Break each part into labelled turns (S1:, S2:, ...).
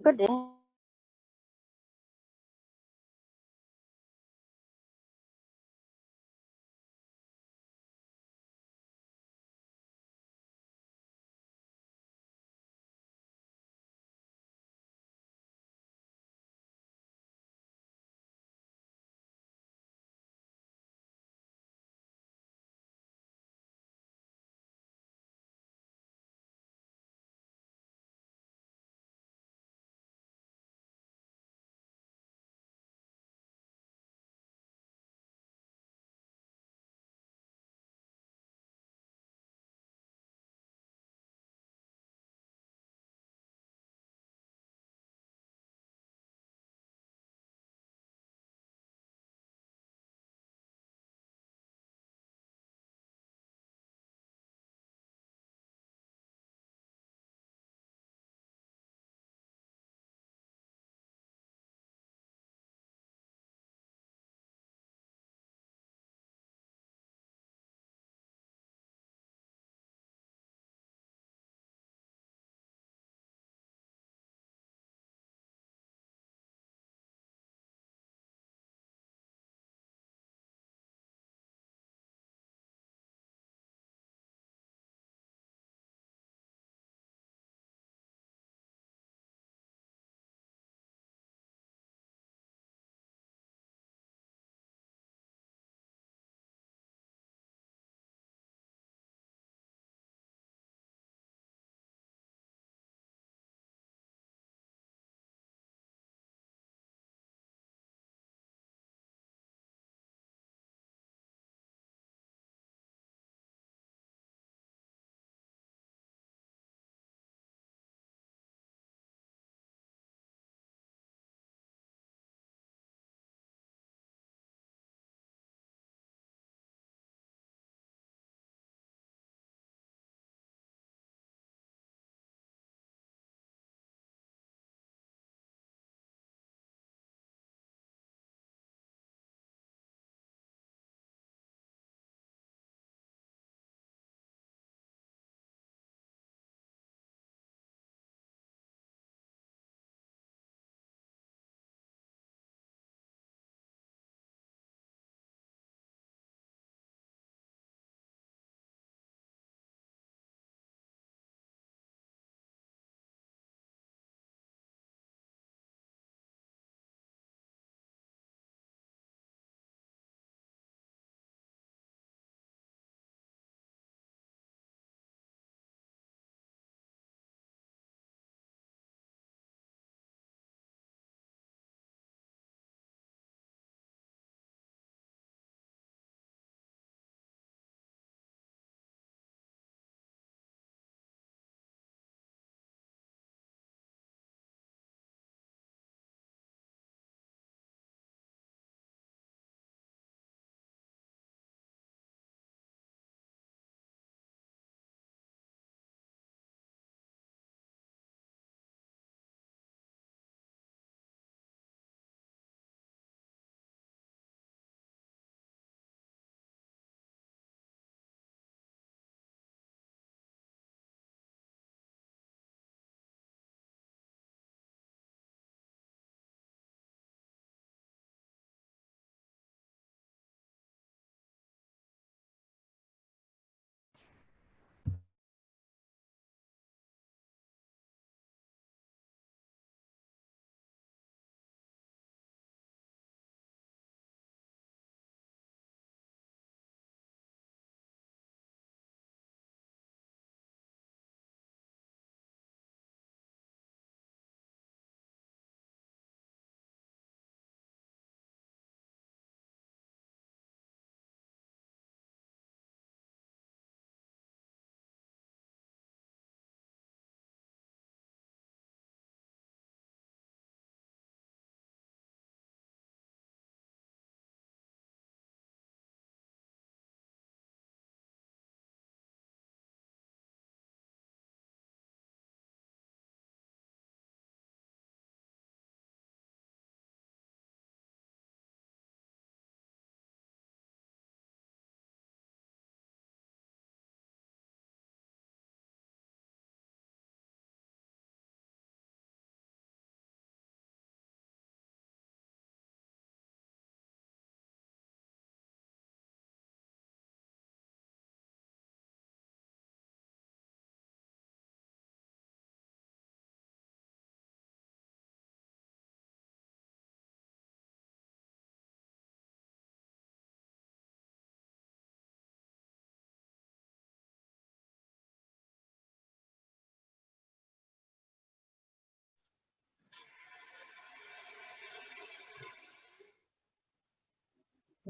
S1: Good day.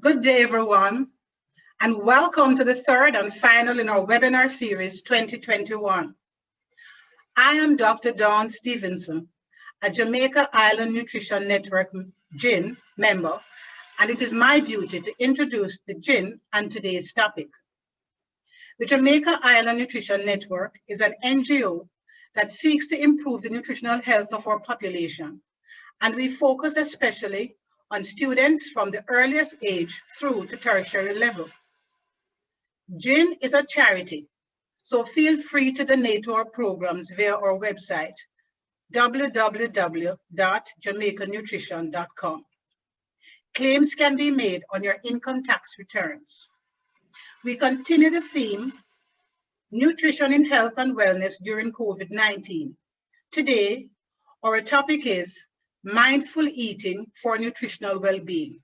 S1: Good day, everyone, and welcome to the third and final in our webinar series 2021. I am Dr. Dawn Stevenson, a Jamaica Island Nutrition Network GIN member, and it is my duty to introduce the GIN and today's topic. The Jamaica Island Nutrition Network is an NGO that seeks to improve the nutritional health of our population, and we focus especially on students from the earliest age through to tertiary level. GIN is a charity, so feel free to donate to our programs via our website, www.jamaicanutrition.com. Claims can be made on your income tax returns. We continue the theme, Nutrition in Health and Wellness during COVID-19. Today, our topic is mindful eating for nutritional well-being.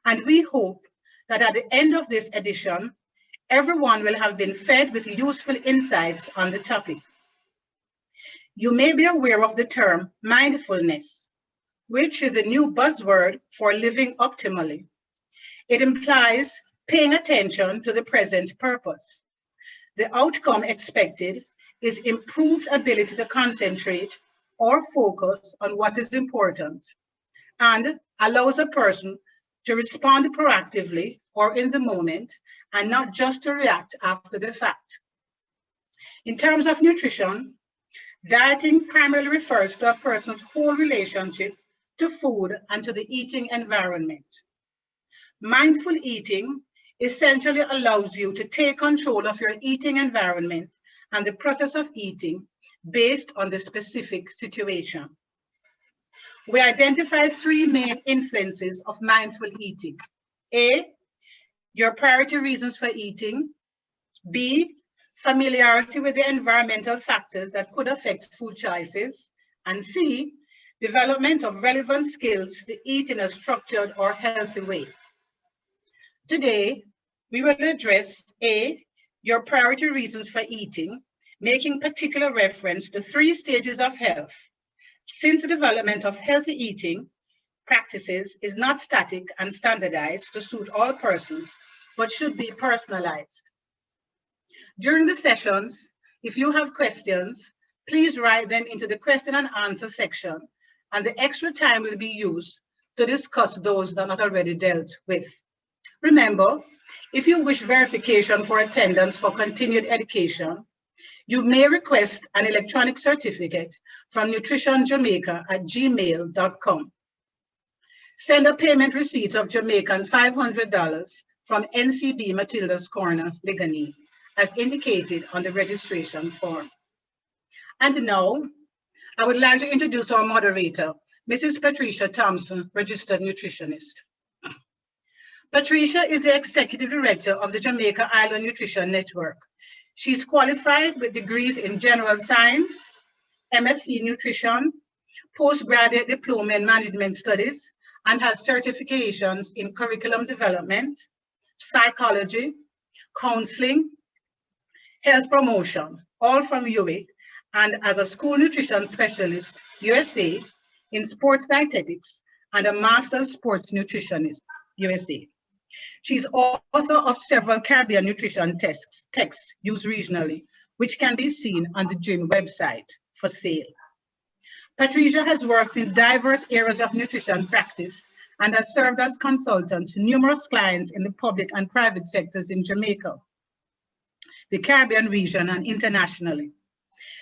S1: And we hope that at the end of this edition, everyone will have been fed with useful insights on the topic. You may be aware of the term mindfulness, which is a new buzzword for living optimally. It implies paying attention to the present purpose. The outcome expected is improved ability to concentrate or focus on what is important, and allows a person to respond proactively or in the moment and not just to react after the fact. In terms of nutrition, dieting primarily refers to a person's whole relationship to food and to the eating environment. Mindful eating essentially allows you to take control of your eating environment and the process of eating based on the specific situation. We identify three main influences of mindful eating. A, your priority reasons for eating. B, familiarity with the environmental factors that could affect food choices. And C, development of relevant skills to eat in a structured or healthy way. Today, we will address A, your priority reasons for eating, making particular reference to 3 stages of health, since the development of healthy eating practices is not static and standardized to suit all persons, but should be personalized. During the sessions, if you have questions, please write them into the question and answer section, and the extra time will be used to discuss those that are not already dealt with. Remember, if you wish verification for attendance for continued education, you may request an electronic certificate from nutritionjamaica@gmail.com. Send a payment receipt of Jamaican $500 from NCB Matilda's Corner, Ligani, as indicated on the registration form. And now, I would like to introduce our moderator, Mrs. Patricia Thompson, registered nutritionist. Patricia is the Executive Director of the Jamaica Island Nutrition Network. She's qualified with degrees in General Science, MSc Nutrition, Postgraduate Diploma in Management Studies, and has certifications in Curriculum Development, Psychology, Counseling, Health Promotion, all from UWI, and as a School Nutrition Specialist, USA, in Sports Dietetics, and a Master's Sports Nutritionist, USA. She's author of several Caribbean nutrition texts used regionally, which can be seen on the GIN website for sale. Patricia has worked in diverse areas of nutrition practice and has served as consultant to numerous clients in the public and private sectors in Jamaica, the Caribbean region, and internationally.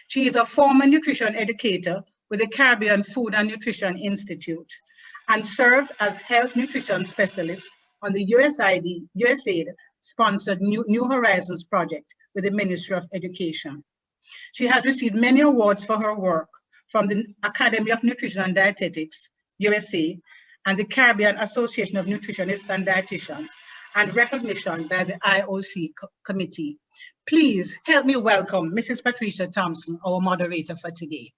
S1: She is a former nutrition educator with the Caribbean Food and Nutrition Institute and served as health nutrition specialist on the USAID-sponsored New Horizons project with the Ministry of Education. She has received many awards for her work from the Academy of Nutrition and Dietetics, USA, and the Caribbean Association of Nutritionists and Dietitians, and recognition by the IOC committee. Please help me welcome Mrs. Patricia Thompson, our moderator for today.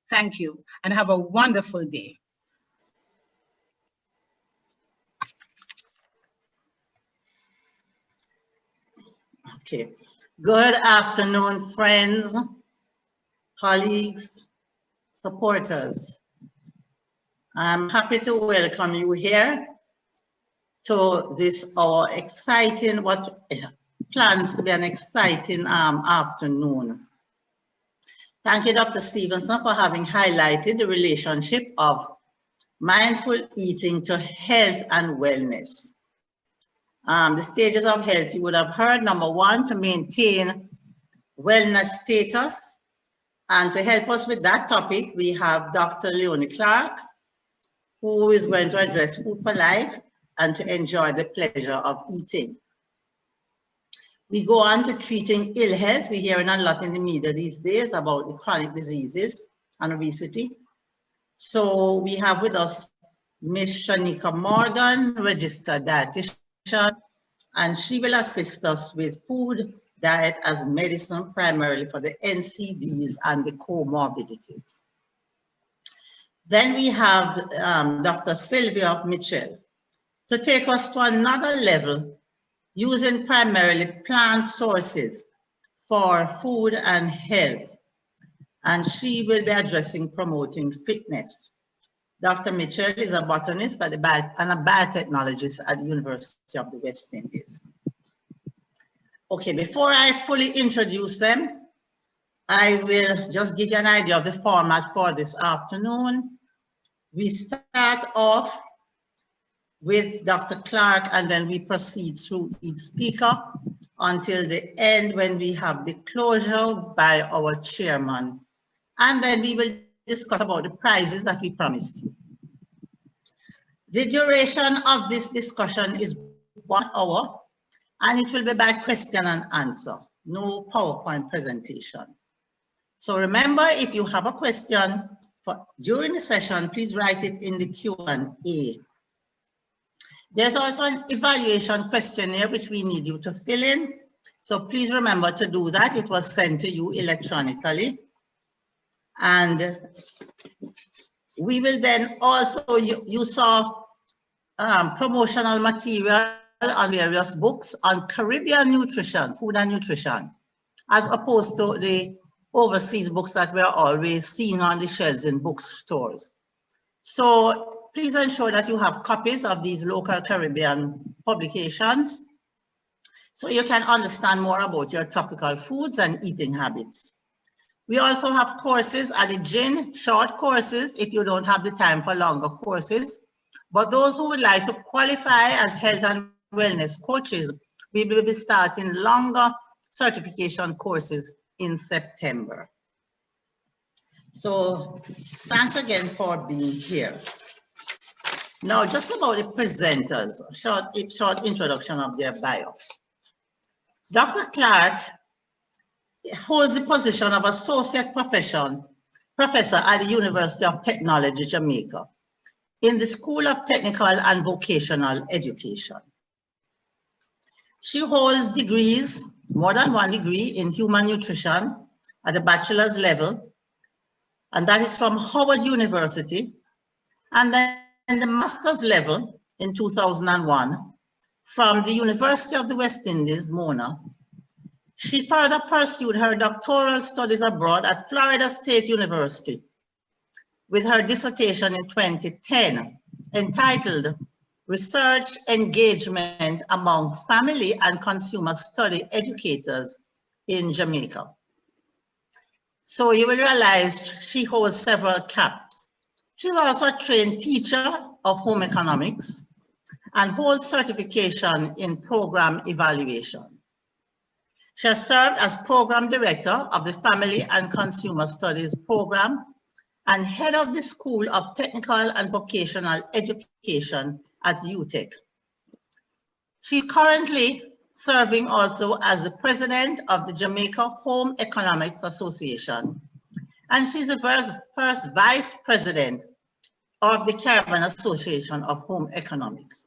S1: Thank you, and have a wonderful day.
S2: Okay. Good afternoon, friends, colleagues, supporters. I'm happy to welcome you here to this our exciting, what plans to be an exciting afternoon. Thank you, Dr. Stevenson, for having highlighted the relationship of mindful eating to health and wellness. The stages of health you would have heard: number one, to maintain wellness status. And to help us with that topic, we have Dr. Leon Leclaire, who is going to address food for life and to enjoy the pleasure of eating. We go on to treating ill health. We're hearing a lot in the media these days about the chronic diseases and obesity. So we have with us Ms. Shanika Morgan, registered dietitian, and she will assist us with food diet as medicine, primarily for the NCDs and the comorbidities. Then we have Dr. Silvia Mitchell to take us to another level, using primarily plant sources for food and health. And she will be addressing promoting fitness. Dr. Mitchell is a botanist and a biotechnologist at the University of the West Indies. Okay, before I fully introduce them, I will just give you an idea of the format for this afternoon. We start off with Dr. Clark, and then we proceed through each speaker until the end, when we have the closure by our chairman. And then we will discuss about the prizes that we promised you. The duration of this discussion is 1 hour, and it will be by question and answer, no PowerPoint presentation. So remember, if you have a question during the session, please write it in the Q&A. There's also an evaluation questionnaire which we need you to fill in. So please remember to do that. It was sent to you electronically. And we will then also, you saw promotional material on various books on Caribbean nutrition, food and nutrition, as opposed to the overseas books that we're always seeing on the shelves in bookstores. So please ensure that you have copies of these local Caribbean publications so you can understand more about your tropical foods and eating habits. We also have courses at the GYN, short courses if you don't have the time for longer courses. But those who would like to qualify as health and wellness coaches, we will be starting longer certification courses in September. So thanks again for being here. Now, just about the presenters, a short introduction of their bio. Dr. Clark holds the position of Associate Professor at the University of Technology, Jamaica, in the School of Technical and Vocational Education. She holds degrees, more than one degree, in human nutrition at the bachelor's level, and that is from Howard University, and then the master's level in 2001 from the University of the West Indies, Mona. She further pursued her doctoral studies abroad at Florida State University with her dissertation in 2010 entitled Research Engagement Among Family and Consumer Study Educators in Jamaica. So you will realize she holds several caps. She's also a trained teacher of home economics and holds certification in program evaluation. She has served as program director of the Family and Consumer Studies program and head of the School of Technical and Vocational Education at UTech. She's currently serving also as the president of the Jamaica Home Economics Association, and she's the first vice president of the Caribbean Association of Home Economics.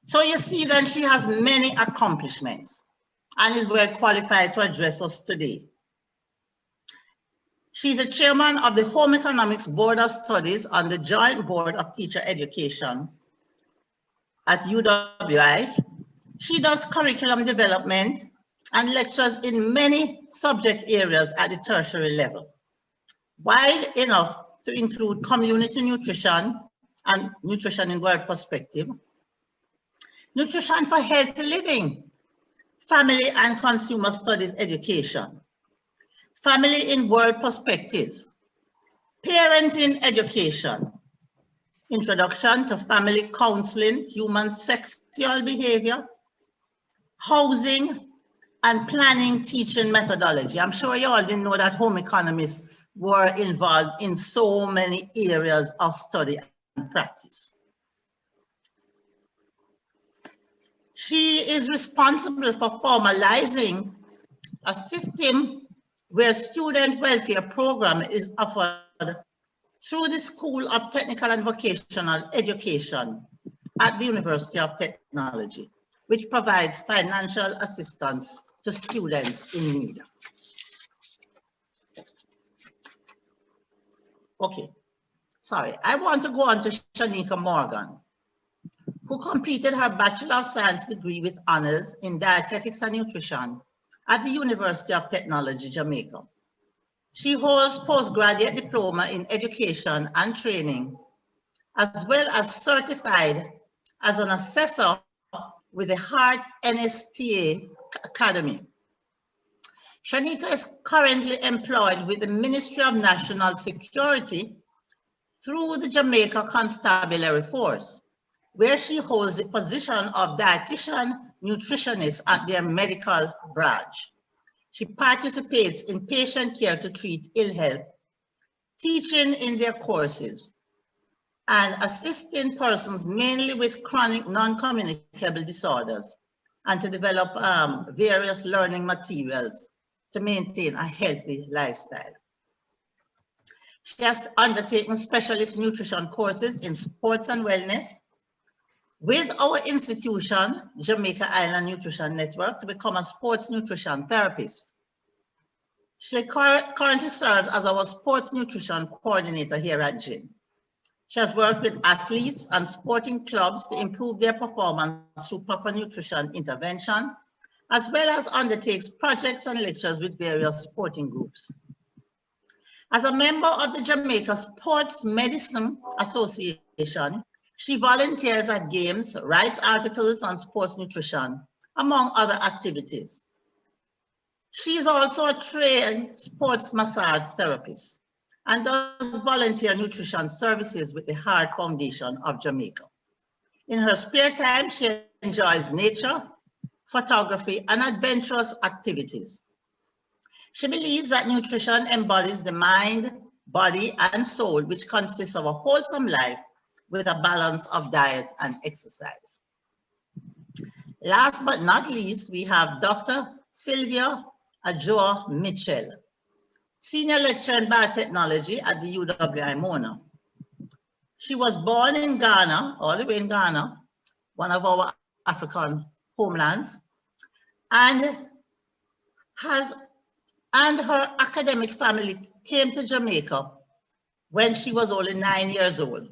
S2: So you see that she has many accomplishments and is well qualified to address us today. She's the chairman of the Home Economics Board of Studies on the Joint Board of Teacher Education at UWI. She does curriculum development and lectures in many subject areas at the tertiary level, wide enough to include community nutrition and nutrition in world perspective, Nutrition for healthy living, family and consumer studies education, family in world perspectives, parenting education, introduction to family counseling, human sexual behavior, housing and planning teaching methodology. I'm sure you all didn't know that home economists were involved in so many areas of study and practice. She is responsible for formalizing a system where student welfare program is offered through the School of Technical and Vocational Education at the University of Technology, which provides financial assistance to students in need. Okay, sorry, I want to go on to Shanika Morgan, who completed her Bachelor of Science degree with honors in dietetics and nutrition at the University of Technology, Jamaica. She holds postgraduate diploma in education and training, as well as certified as an assessor with the Heart NSTA Academy. Shanika is currently employed with the Ministry of National Security through the Jamaica Constabulary Force, where she holds the position of dietitian nutritionist at their medical branch. She participates in patient care to treat ill health, teaching in their courses, and assisting persons mainly with chronic non-communicable disorders, and to develop various learning materials to maintain a healthy lifestyle. She has undertaken specialist nutrition courses in sports and wellness with our institution, Jamaica Island Nutrition Network, to become a sports nutrition therapist. She currently serves as our sports nutrition coordinator here at GYN. She has worked with athletes and sporting clubs to improve their performance through proper nutrition intervention, as well as undertakes projects and lectures with various sporting groups. As a member of the Jamaica Sports Medicine Association, she volunteers at games, writes articles on sports nutrition, among other activities. She is also a trained sports massage therapist and does volunteer nutrition services with the Heart Foundation of Jamaica. In her spare time, she enjoys nature, photography, and adventurous activities. She believes that nutrition embodies the mind, body, and soul, which consists of a wholesome life with a balance of diet and exercise. Last but not least, we have Dr. Silvia Ajoa Mitchell, Senior Lecturer in Biotechnology at the UWI Mona. She was born in Ghana, all the way in Ghana, one of our African homelands, and her academic family came to Jamaica when she was only 9 years old.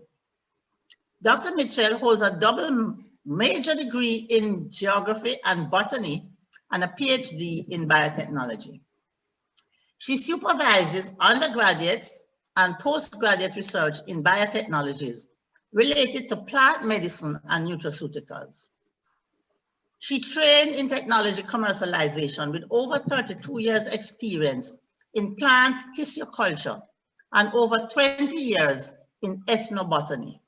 S2: Dr. Mitchell holds a double major degree in geography and botany and a PhD in biotechnology. She supervises undergraduates and postgraduate research in biotechnologies related to plant medicine and nutraceuticals. She trained in technology commercialization with over 32 years experience in plant tissue culture and over 20 years in ethnobotany.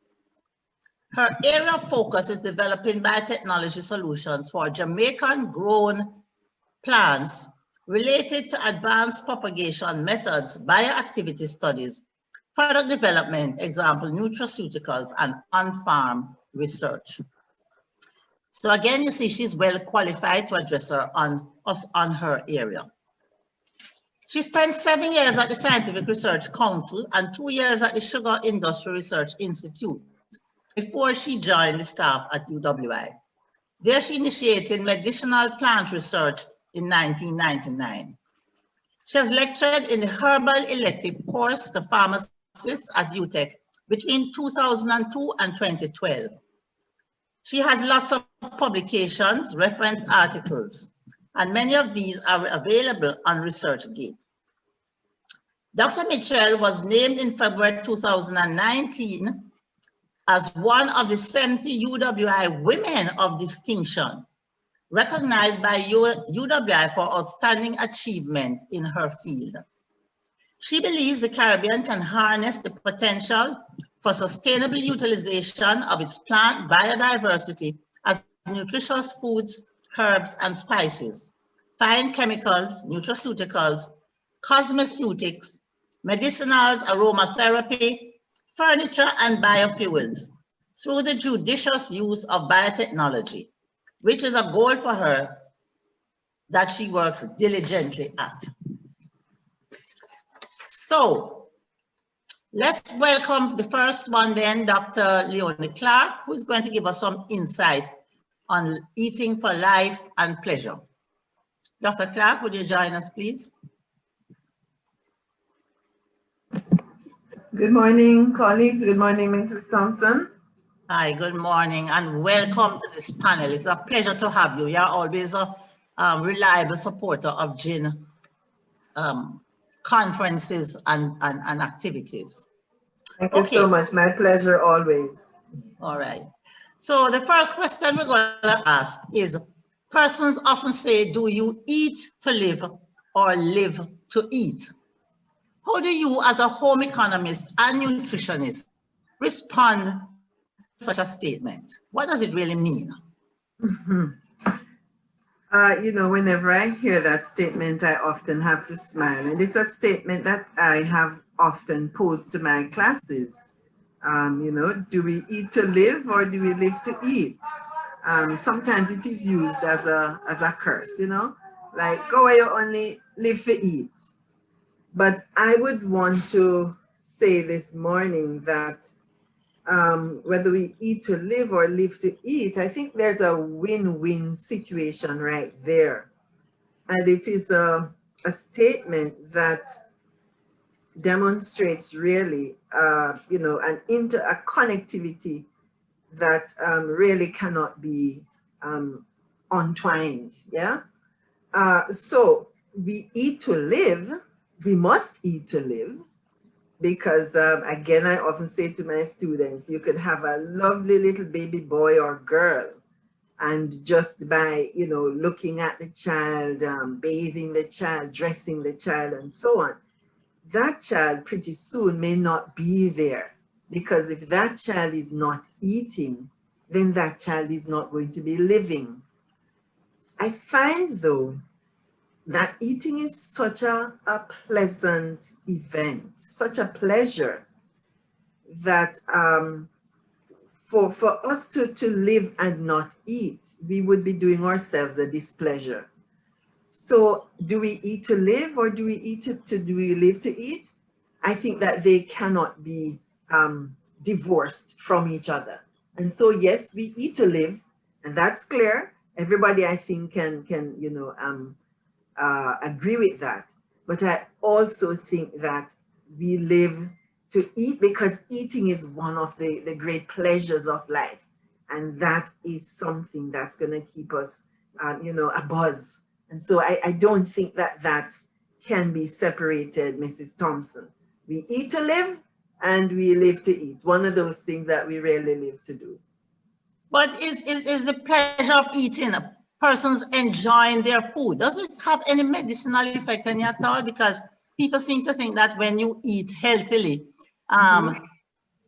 S2: Her area of focus is developing biotechnology solutions for Jamaican-grown plants related to advanced propagation methods, bioactivity studies, product development, example, nutraceuticals, and on-farm research. So again, you see, she's well qualified to address us on her area. She spent 7 years at the Scientific Research Council and 2 years at the Sugar Industry Research Institute before she joined the staff at UWI. There she initiated medicinal plant research in 1999. She has lectured in the herbal elective course to pharmacists at UTech between 2002 and 2012. She has lots of publications, reference articles, and many of these are available on ResearchGate. Dr. Mitchell was named in February 2019 as one of the 70 UWI Women of Distinction, recognized by UWI for outstanding achievement in her field. She believes the Caribbean can harness the potential for sustainable utilization of its plant biodiversity as nutritious foods, herbs, and spices, fine chemicals, nutraceuticals, cosmeceutics, medicinals, aromatherapy, furniture, and biofuels through the judicious use of biotechnology, which is a goal for her that she works diligently at. So let's welcome the first one then, Dr. Leon Leclaire, who's going to give us some insight on eating for life and pleasure. Dr. Clark, would you join us, please?
S3: Good morning, colleagues. Good morning, Mrs. Thompson.
S2: Hi, good morning, and welcome to this panel. It's a pleasure to have you. You're always a reliable supporter of GIN conferences and activities.
S3: Thank you so much. My pleasure always.
S2: All right. So the first question we're going to ask is, persons often say, do you eat to live or live to eat? How do you, as a home economist and nutritionist, respond to such a statement? What does it really mean?
S3: You know, whenever I hear that statement, I often have to smile. And it's a statement that I have often posed to my classes. You know, do we eat to live or do we live to eat? Sometimes it is used as a curse, you know, like, go away, you only live to eat. But I would want to say this morning that whether we eat to live or live to eat, I think there's a win-win situation right there. And it is a statement that demonstrates really, you know, a connectivity that really cannot be untwined, yeah? So we eat to live, we must eat to live, because again, I often say to my students, you could have a lovely little baby boy or girl, and just by, you know, looking at the child, bathing the child, dressing the child, and so on, that child pretty soon may not be there, because if that child is not eating, then that child is not going to be living. I find, though, that eating is such a pleasant event, such a pleasure, that for us to live and not eat, we would be doing ourselves a displeasure. So do we eat to live or do we eat do we live to eat? I think that they cannot be divorced from each other. And so, yes, we eat to live, and that's clear. Everybody, I think, can you know, agree with that. But I also think that we live to eat, because eating is one of the great pleasures of life. And that is something that's going to keep us, you know, abuzz. And so I don't think that that can be separated, Mrs. Thompson. We eat to live and we live to eat. One of those things that we really live to do.
S2: But is the pleasure of eating, persons enjoying their food, does it have any medicinal effect on you at all? Because people seem to think that when you eat healthily,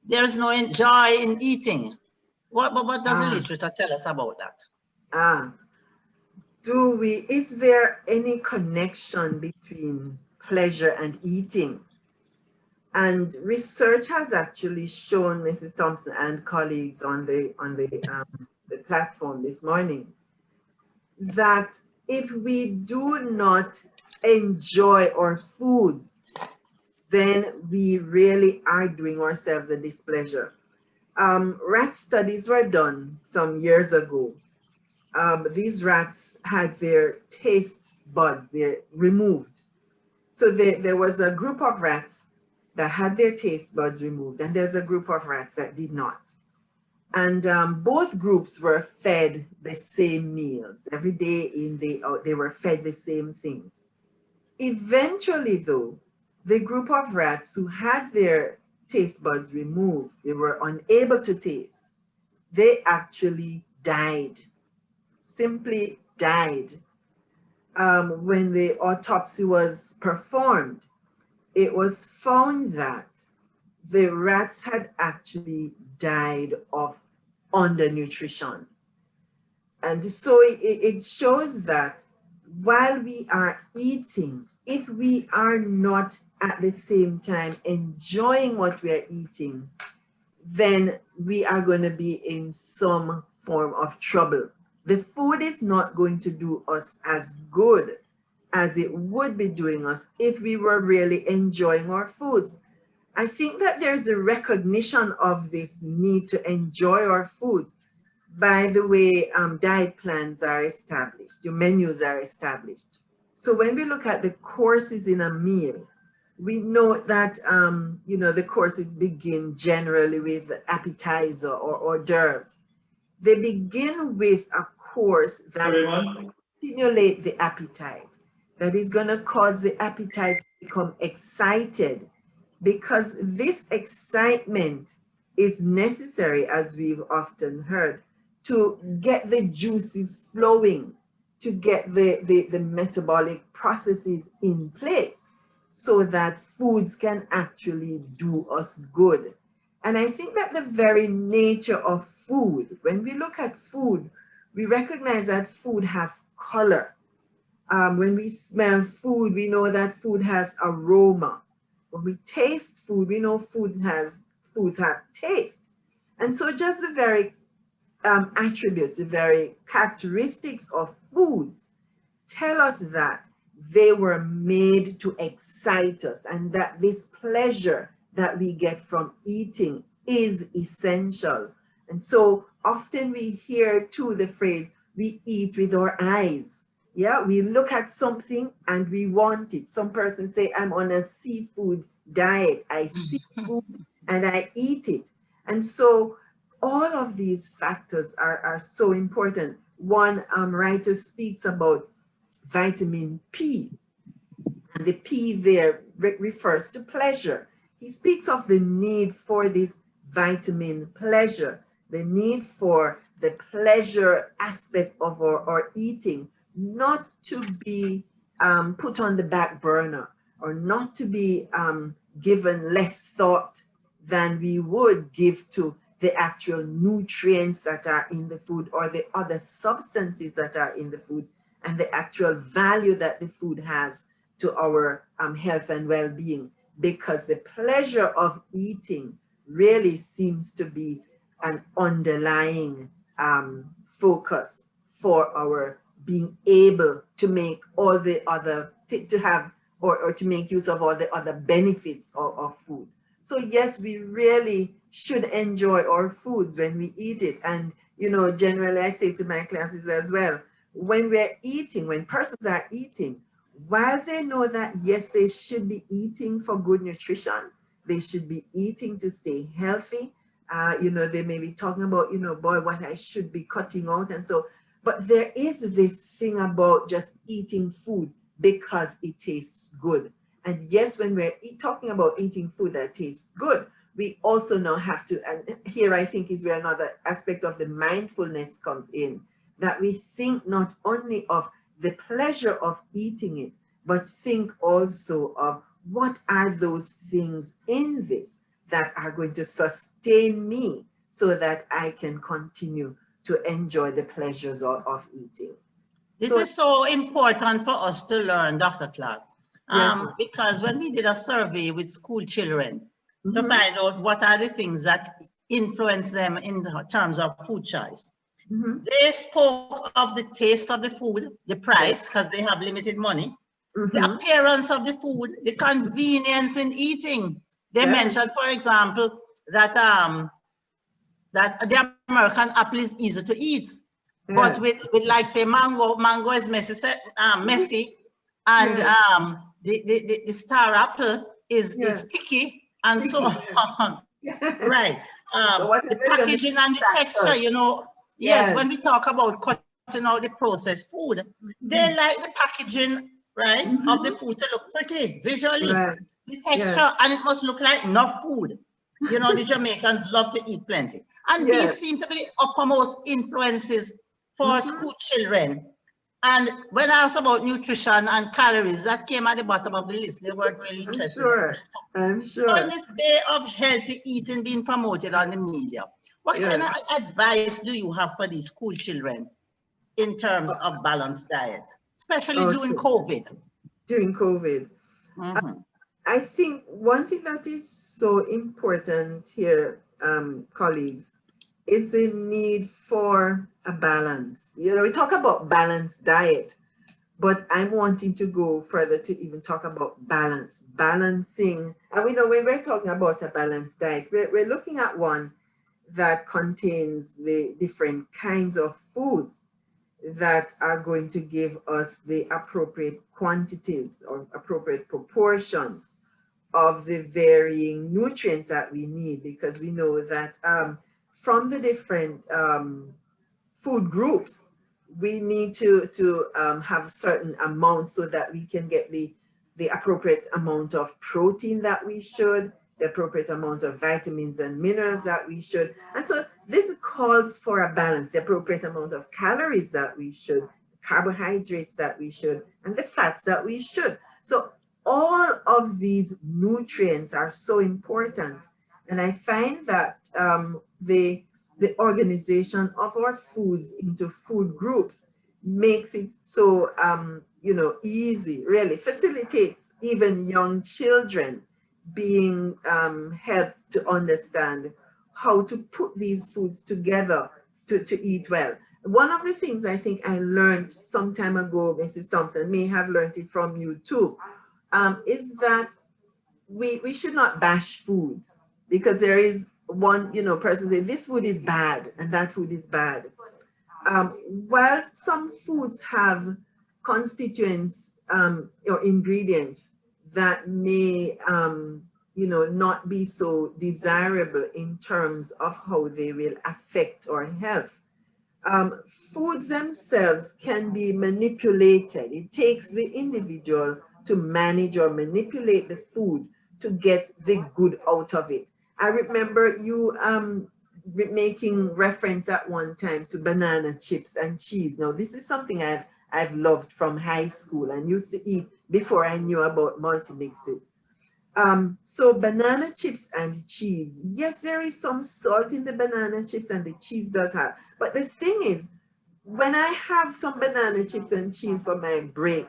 S2: there's no joy in eating. What does the literature tell us about that?
S3: Is there any connection between pleasure and eating? And research has actually shown, Mrs. Thompson and colleagues on the platform this morning, that if we do not enjoy our foods, then we really are doing ourselves a displeasure. Rat studies were done some years ago. These rats had their taste buds removed. So there was a group of rats that had their taste buds removed, and there's a group of rats that did not. And both groups were fed the same meals. Every day in, day out, they were fed the same things. Eventually, though, the group of rats who had their taste buds removed, they were unable to taste, they actually died, simply died. When the autopsy was performed, it was found that the rats had actually died of undernutrition. And so it shows that while we are eating, if we are not at the same time enjoying what we are eating, then we are going to be in some form of trouble. The food is not going to do us as good as it would be doing us if we were really enjoying our foods. I think that there's a recognition of this need to enjoy our foods by the way diet plans are established, your menus are established. So when we look at the courses in a meal, we know that the courses begin generally with appetizer or hors d'oeuvres. They begin with a course that stimulate the appetite, that is going to cause the appetite to become excited, because this excitement is necessary, as we've often heard, to get the juices flowing, to get the metabolic processes in place so that foods can actually do us good. And I think that the very nature of food, when we look at food, we recognize that food has color. When we smell food, we know that food has aroma. When we taste food, we know foods have taste. And so just the very attributes, the very characteristics of foods tell us that they were made to excite us, and that this pleasure that we get from eating is essential. And so often we hear too the phrase, we eat with our eyes. Yeah, we look at something and we want it. Some persons say, I'm on a seafood diet. I see food and I eat it. And so all of these factors are so important. One writer speaks about vitamin P, and the P there refers to pleasure. He speaks of the need for this vitamin pleasure, the need for the pleasure aspect of our eating, not to be put on the back burner, or not to be given less thought than we would give to the actual nutrients that are in the food, or the other substances that are in the food, and the actual value that the food has to our health and well-being. Because the pleasure of eating really seems to be an underlying focus for our being able to make all the other, to have, or to make use of all the other benefits of food. So yes, we really should enjoy our foods when we eat it. And, generally I say to my classes as well, when we're eating, when persons are eating, while they know that, yes, they should be eating for good nutrition, they should be eating to stay healthy. They may be talking about, boy, what I should be cutting out. And so, but there is this thing about just eating food because it tastes good. And yes, when we're talking about eating food that tastes good, we also now have to, and here I think is where another aspect of the mindfulness comes in, that we think not only of the pleasure of eating it, but think also of what are those things in this that are going to sustain me so that I can continue to enjoy the pleasures of eating.
S2: This is so important for us to learn, Dr. Clark.
S3: Yes.
S2: Because when we did a survey with school children to find out what are the things that influence them in terms of food choice, they spoke of the taste of the food, the price, because they have limited money, the appearance of the food, the convenience in eating. They mentioned, for example, that that the American apple is easy to eat, but with like say mango is messy, and the star apple is sticky, and so on. Right. The packaging and the texture, yes, when we talk about cutting out the processed food, they like the packaging, right, of the food to look pretty visually. The texture, and it must look like enough food. You know, the Jamaicans love to eat plenty. And
S3: Yes.
S2: these seem to be the uppermost influences for school children. And when I asked about nutrition and calories, that came at the bottom of the list. They weren't really interested.
S3: I'm sure.
S2: On this day of healthy eating being promoted on the media, what kind of advice do you have for these school children in terms of balanced diet, especially during COVID?
S3: During COVID. I think one thing that is so important here, colleagues, is the need for a balance. You know, we talk about balanced diet, but I'm wanting to go further to even talk about balancing. And we know when we're talking about a balanced diet, we're looking at one that contains the different kinds of foods that are going to give us the appropriate quantities or appropriate proportions of the varying nutrients that we need, because we know that from the different food groups, we need to have certain amounts so that we can get the appropriate amount of protein that we should, the appropriate amount of vitamins and minerals that we should. And so this calls for a balance, the appropriate amount of calories that we should, carbohydrates that we should, and the fats that we should. So all of these nutrients are so important. And I find that the organization of our foods into food groups makes it so, you know, easy, really facilitates even young children being helped to understand how to put these foods together to eat well. One of the things I think I learned some time ago, Mrs. Thompson, may have learned it from you too, is that we should not bash food, because there is one, you know, person saying this food is bad and that food is bad. While some foods have constituents or ingredients that may, you know, not be so desirable in terms of how they will affect our health, foods themselves can be manipulated. It takes the individual to manage or manipulate the food to get the good out of it. I remember you making reference at one time to banana chips and cheese. Now, this is something I've loved from high school and used to eat before I knew about multi-mixes. So banana chips and cheese, yes, there is some salt in the banana chips and the cheese does have, but the thing is, when I have some banana chips and cheese for my break,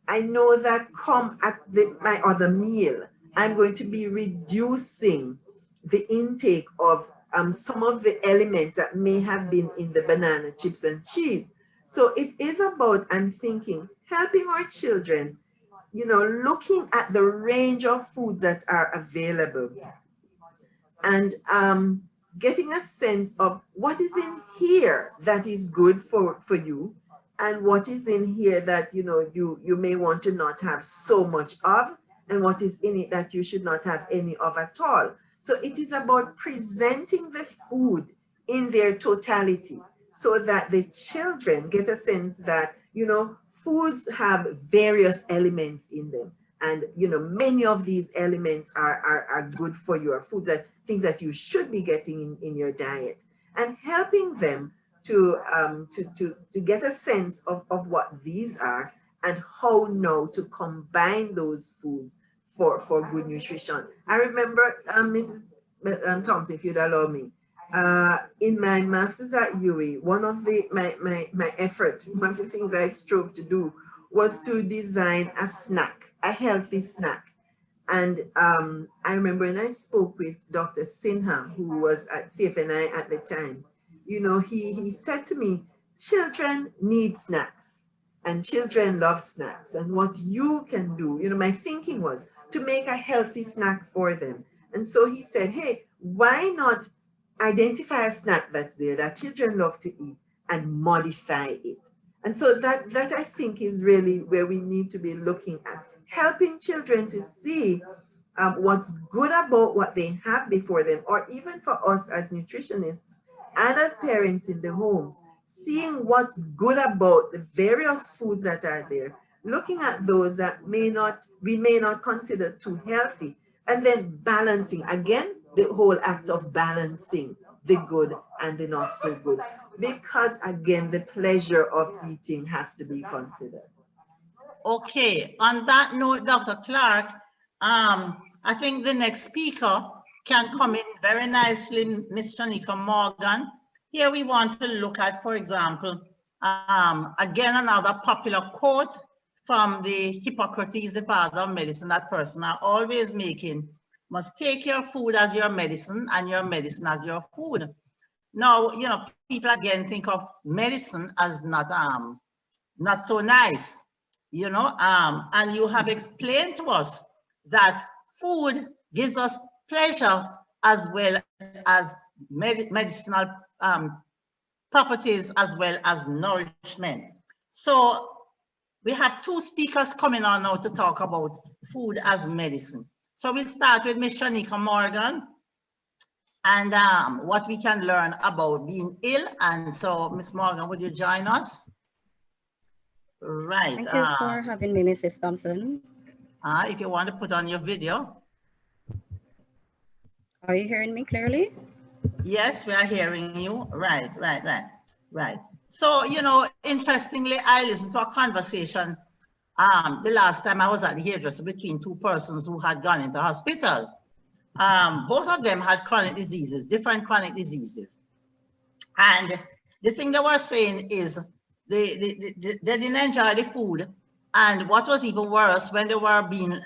S3: I know that come at my other meal, I'm going to be reducing the intake of some of the elements that may have been in the banana chips and cheese. So it is about, I'm thinking, helping our children, you know, looking at the range of foods that are available and getting a sense of what is in here that is good for you, and what is in here that, you know, you may want to not have so much of, and what is in it that you should not have any of at all. So it is about presenting the food in their totality so that the children get a sense that, you know, foods have various elements in them. And, you know, many of these elements are good for your food, that things that you should be getting in your diet, and helping them to get a sense of what these are and how now to combine those foods for good nutrition. I remember, Mrs. Thompson, if you'd allow me, in my master's at UWI, one of my effort, one of the things I strove to do was to design a snack, a healthy snack. And I remember when I spoke with Dr. Sinha, who was at CFNI at the time, you know, he said to me, children need snacks and children love snacks. And what you can do, you know, my thinking was to make a healthy snack for them. And so he said, hey, why not identify a snack that's there that children love to eat and modify it? And so that I think is really where we need to be looking at, helping children to see what's good about what they have before them, or even for us as nutritionists and as parents in the homes, seeing what's good about the various foods that are there, looking at those that we may not consider too healthy, and then balancing, again, the whole act of balancing the good and the not so good. Because again, the pleasure of eating has to be considered.
S2: Okay, on that note, Dr. Clark, I think the next speaker can come in very nicely, Ms. Shanika Morgan. Here we want to look at, for example, again, another popular quote from the Hippocrates, the father of medicine, that person are always making, must take your food as your medicine and your medicine as your food. Now, you know, people again think of medicine as not so nice, you know, and you have explained to us that food gives us pleasure as well as medicinal properties as well as nourishment. So we have two speakers coming on now to talk about food as medicine. So we'll start with Ms. Shanika Morgan and what we can learn about being ill. And so, Ms. Morgan, would you join us? Right.
S4: Thank you for having me, Mrs. Thompson.
S2: If you want to put on your video.
S4: Are you hearing me clearly?
S2: Yes, we are hearing you. Right. So, you know, interestingly, I listened to a conversation the last time I was at the hairdresser between two persons who had gone into hospital. Both of them had chronic diseases, different chronic diseases. And the thing they were saying is they didn't enjoy the food. And what was even worse, when they were being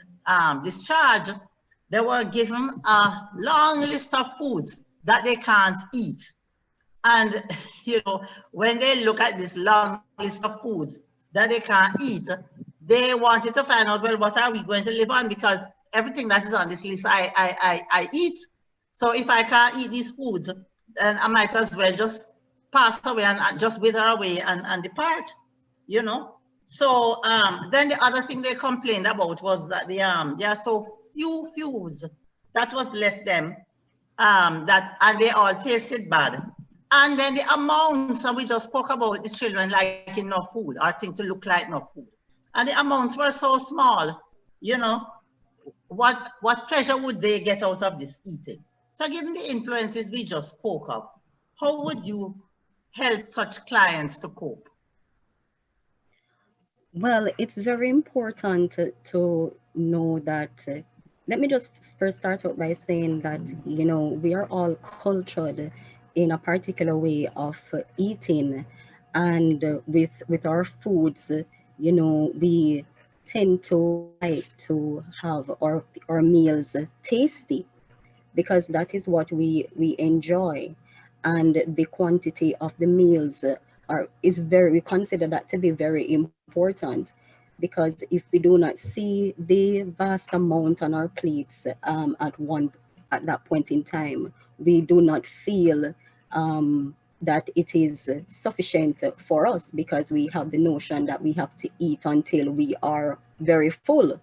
S2: discharged, they were given a long list of foods that they can't eat. And, you know, when they look at this long list of foods that they can't eat, they wanted to find out, well, what are we going to live on? Because everything that is on this list, I eat. So if I can't eat these foods, then I might as well just pass away and just wither away and depart, you know. So then the other thing they complained about was that there are so few foods that was left them and they all tasted bad. And then the amounts, and we just spoke about the children liking no food or things to look like no food. And the amounts were so small, you know, what pleasure would they get out of this eating? So given the influences we just spoke of, how would you help such clients to cope?
S4: Well, it's very important to know that, let me just first start out by saying that, you know, we are all cultured in a particular way of eating, and with our foods, you know, we tend to like to have our meals tasty, because that is what we enjoy, and the quantity of the meals we consider that to be very important, because if we do not see the vast amount on our plates at that point in time, we do not feel that it is sufficient for us, because we have the notion that we have to eat until we are very full.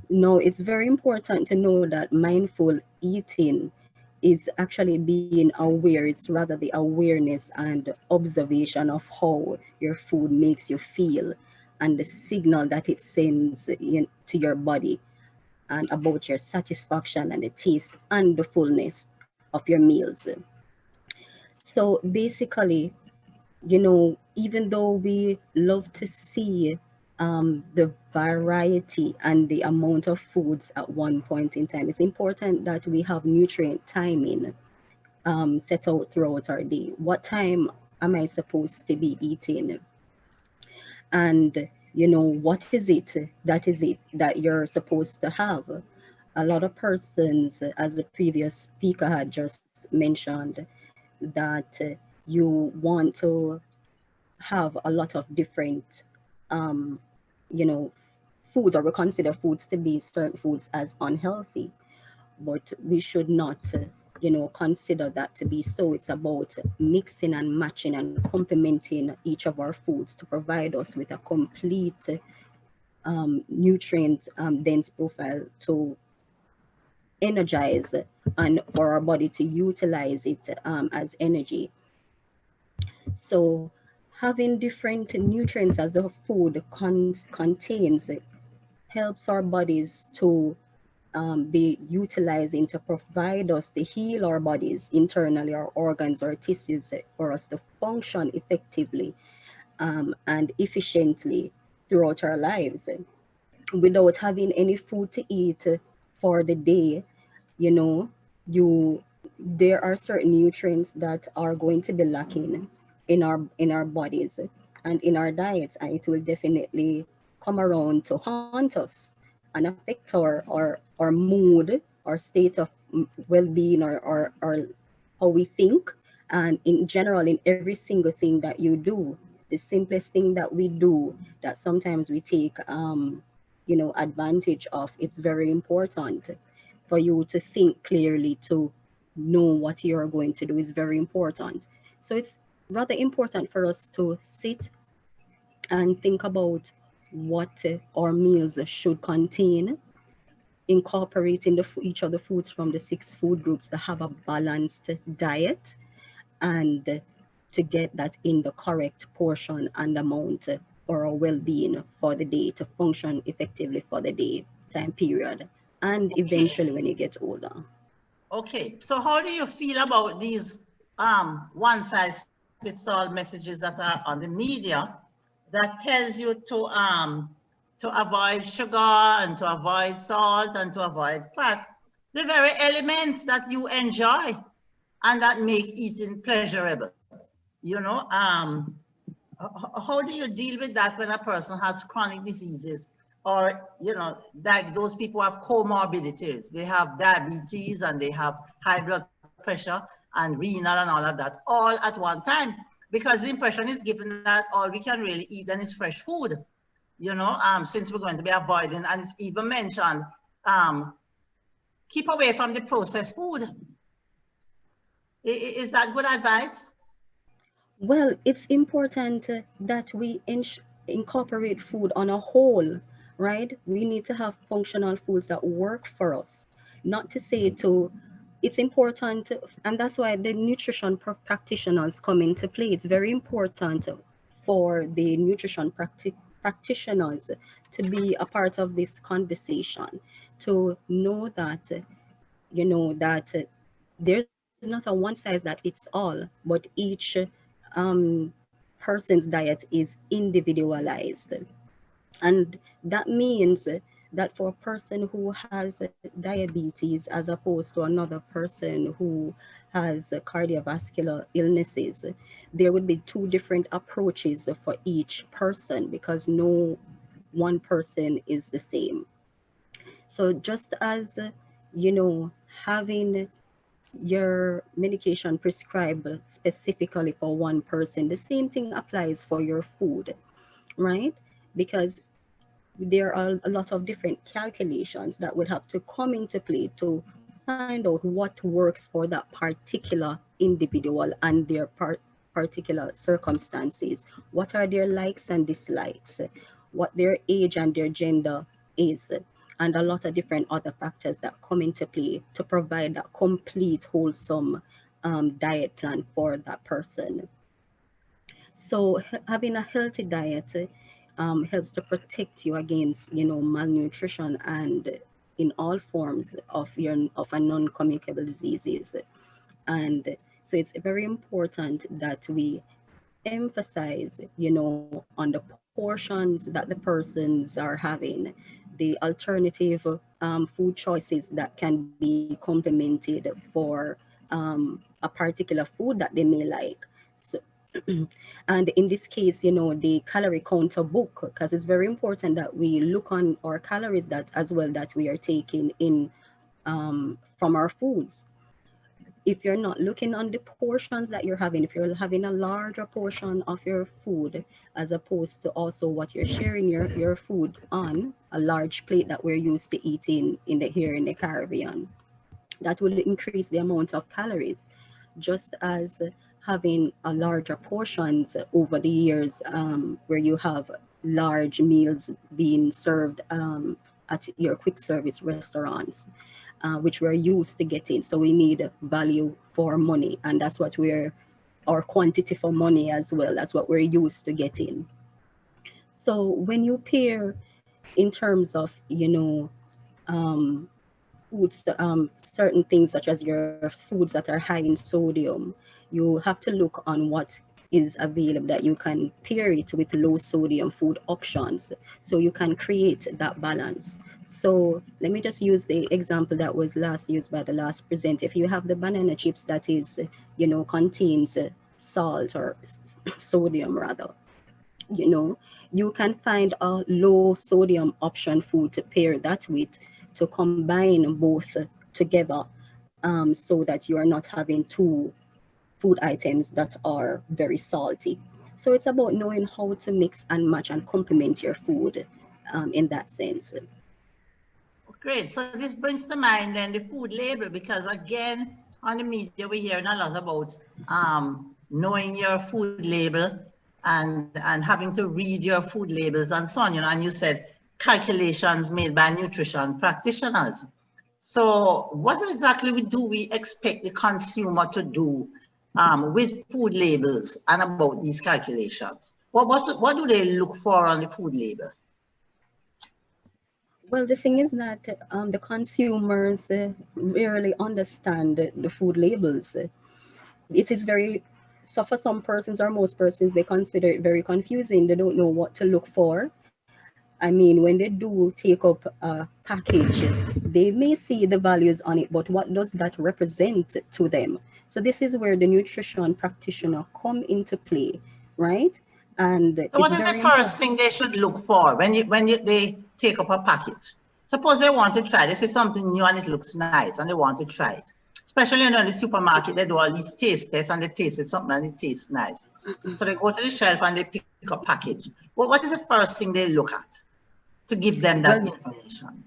S4: No, it's very important to know that mindful eating is actually being aware. It's rather the awareness and observation of how your food makes you feel and the signal that it sends to your body, and about your satisfaction and the taste and the fullness of your meals. So basically, you know, even though we love to see the variety and the amount of foods at one point in time, it's important that we have nutrient timing set out throughout our day. What time am I supposed to be eating? And, you know, what is it that you're supposed to have? A lot of persons, as the previous speaker had just mentioned, that you want to have a lot of different, you know, foods, or we consider foods to be certain foods as unhealthy, but we should not, you know, consider that to be so. It's about mixing and matching and complementing each of our foods to provide us with a complete nutrient dense profile to energize and for our body to utilize it as energy. So having different nutrients as the food contains helps our bodies to be utilizing to provide us to heal our bodies internally, our organs, our tissues, for us to function effectively and efficiently throughout our lives. Without having any food to eat for the day, you know, you there are certain nutrients that are going to be lacking in our bodies and in our diets, and it will definitely come around to haunt us and affect our mood, our state of well-being, or how we think, and in general in every single thing that you do. The simplest thing that we do that sometimes we take advantage of, it's very important for you to think clearly, to know what you're going to do is very important. So it's rather important for us to sit and think about what our meals should contain, incorporating each of the foods from the 6 food groups to have a balanced diet, and to get that in the correct portion and amount for our well-being for the day, to function effectively for the day time period, and
S2: Okay.
S4: eventually when you get older.
S2: Okay. So how do you feel about these one size fits all messages that are on the media that tells you to avoid sugar and to avoid salt and to avoid fat, the very elements that you enjoy and that make eating pleasurable? You know, how do you deal with that when a person has chronic diseases, or like those people have comorbidities, they have diabetes and they have high blood pressure and renal and all of that all at one time, because the impression is given that all we can really eat then is fresh food, since we're going to be avoiding, and it's even mentioned, keep away from the processed food. Is that good advice?
S4: Well, it's important that we incorporate food on a whole, right? We need to have functional foods that work for us. Not to say to, it's important, and that's why the nutrition practitioners come into play. It's very important for the nutrition practitioners to be a part of this conversation, to know that, there's not a one size that fits all, but each person's diet is individualized. And that means that for a person who has diabetes as opposed to another person who has cardiovascular illnesses, there would be 2 different approaches for each person, because no one person is the same. So just as, having your medication prescribed specifically for one person, the same thing applies for your food, right? Because there are a lot of different calculations that would have to come into play to find out what works for that particular individual and their particular circumstances. What are their likes and dislikes, what their age and their gender is, and a lot of different other factors that come into play to provide that complete, wholesome diet plan for that person. So having a healthy diet helps to protect you against, malnutrition and in all forms of a non-communicable diseases. And so it's very important that we emphasize, on the portions that the persons are having, the alternative food choices that can be complemented for a particular food that they may like. So, and in this case, the calorie counter book, because it's very important that we look on our calories that as well that we are taking in from our foods. If you're not looking on the portions that you're having, if you're having a larger portion of your food as opposed to also what you're sharing your food on, a large plate that we're used to eating here in the Caribbean, that will increase the amount of calories, just as having a larger portions over the years, where you have large meals being served at your quick service restaurants, which we're used to getting. So we need value for money, and that's what or quantity for money as well. That's what we're used to getting. So when you pair in terms of, foods, certain things such as your foods that are high in sodium, you have to look on what is available, that you can pair it with low sodium food options so you can create that balance. So let me just use the example that was last used by the last presenter. If you have the banana chips that is, contains salt or sodium rather, you can find a low sodium option food to pair that with, to combine both together, so that you are not having two food items that are very salty. So it's about knowing how to mix and match and complement your food, in that sense.
S2: Great. So this brings to mind then the food label, because again, on the media, we're hearing a lot about knowing your food label and having to read your food labels and so on, and you said calculations made by nutrition practitioners. So what exactly do we expect the consumer to do with food labels and about these calculations? What do they look for on the food label?
S4: Well, the thing is that the consumers rarely understand the food labels. It is very, so for some persons or most persons, they consider it very confusing. They don't know what to look for. I mean, when they do take up a package, they may see the values on it, but what does that represent to them? So this is where the nutrition practitioner come into play, right? And
S2: So what is the first thing they should look for when they take up a package? Suppose they want to try, this is something new and it looks nice and they want to try it. Especially in the supermarket, they do all these taste tests and they taste something and it tastes nice. So they go to the shelf and they pick a package. Well, what is the first thing they look at to give them that information?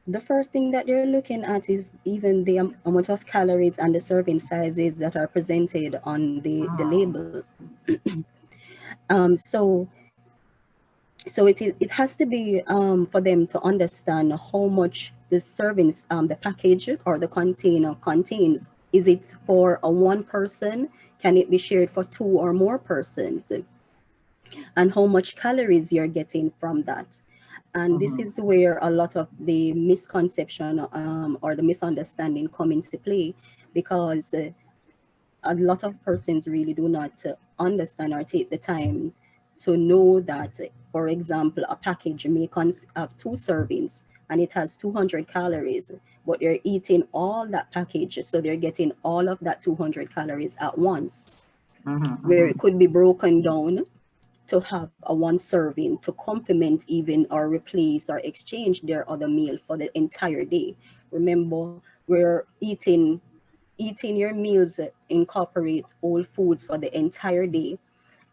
S4: The first thing that you're looking at is even the amount of calories and the serving sizes that are presented on the label. So it has to be for them to understand how much the servings, the package or the container contains. Is it for a one person? Can it be shared for two or more persons? And how much calories you're getting from that. And this is where a lot of the misconception or the misunderstanding come into play, because a lot of persons really do not understand or take the time to know that, for example, a package may have 2 servings and it has 200 calories, but they're eating all that package, so they're getting all of that 200 calories at once, where it could be broken down to have a one serving to complement even or replace or exchange their other meal for the entire day. Remember, we're eating your meals incorporate all foods for the entire day,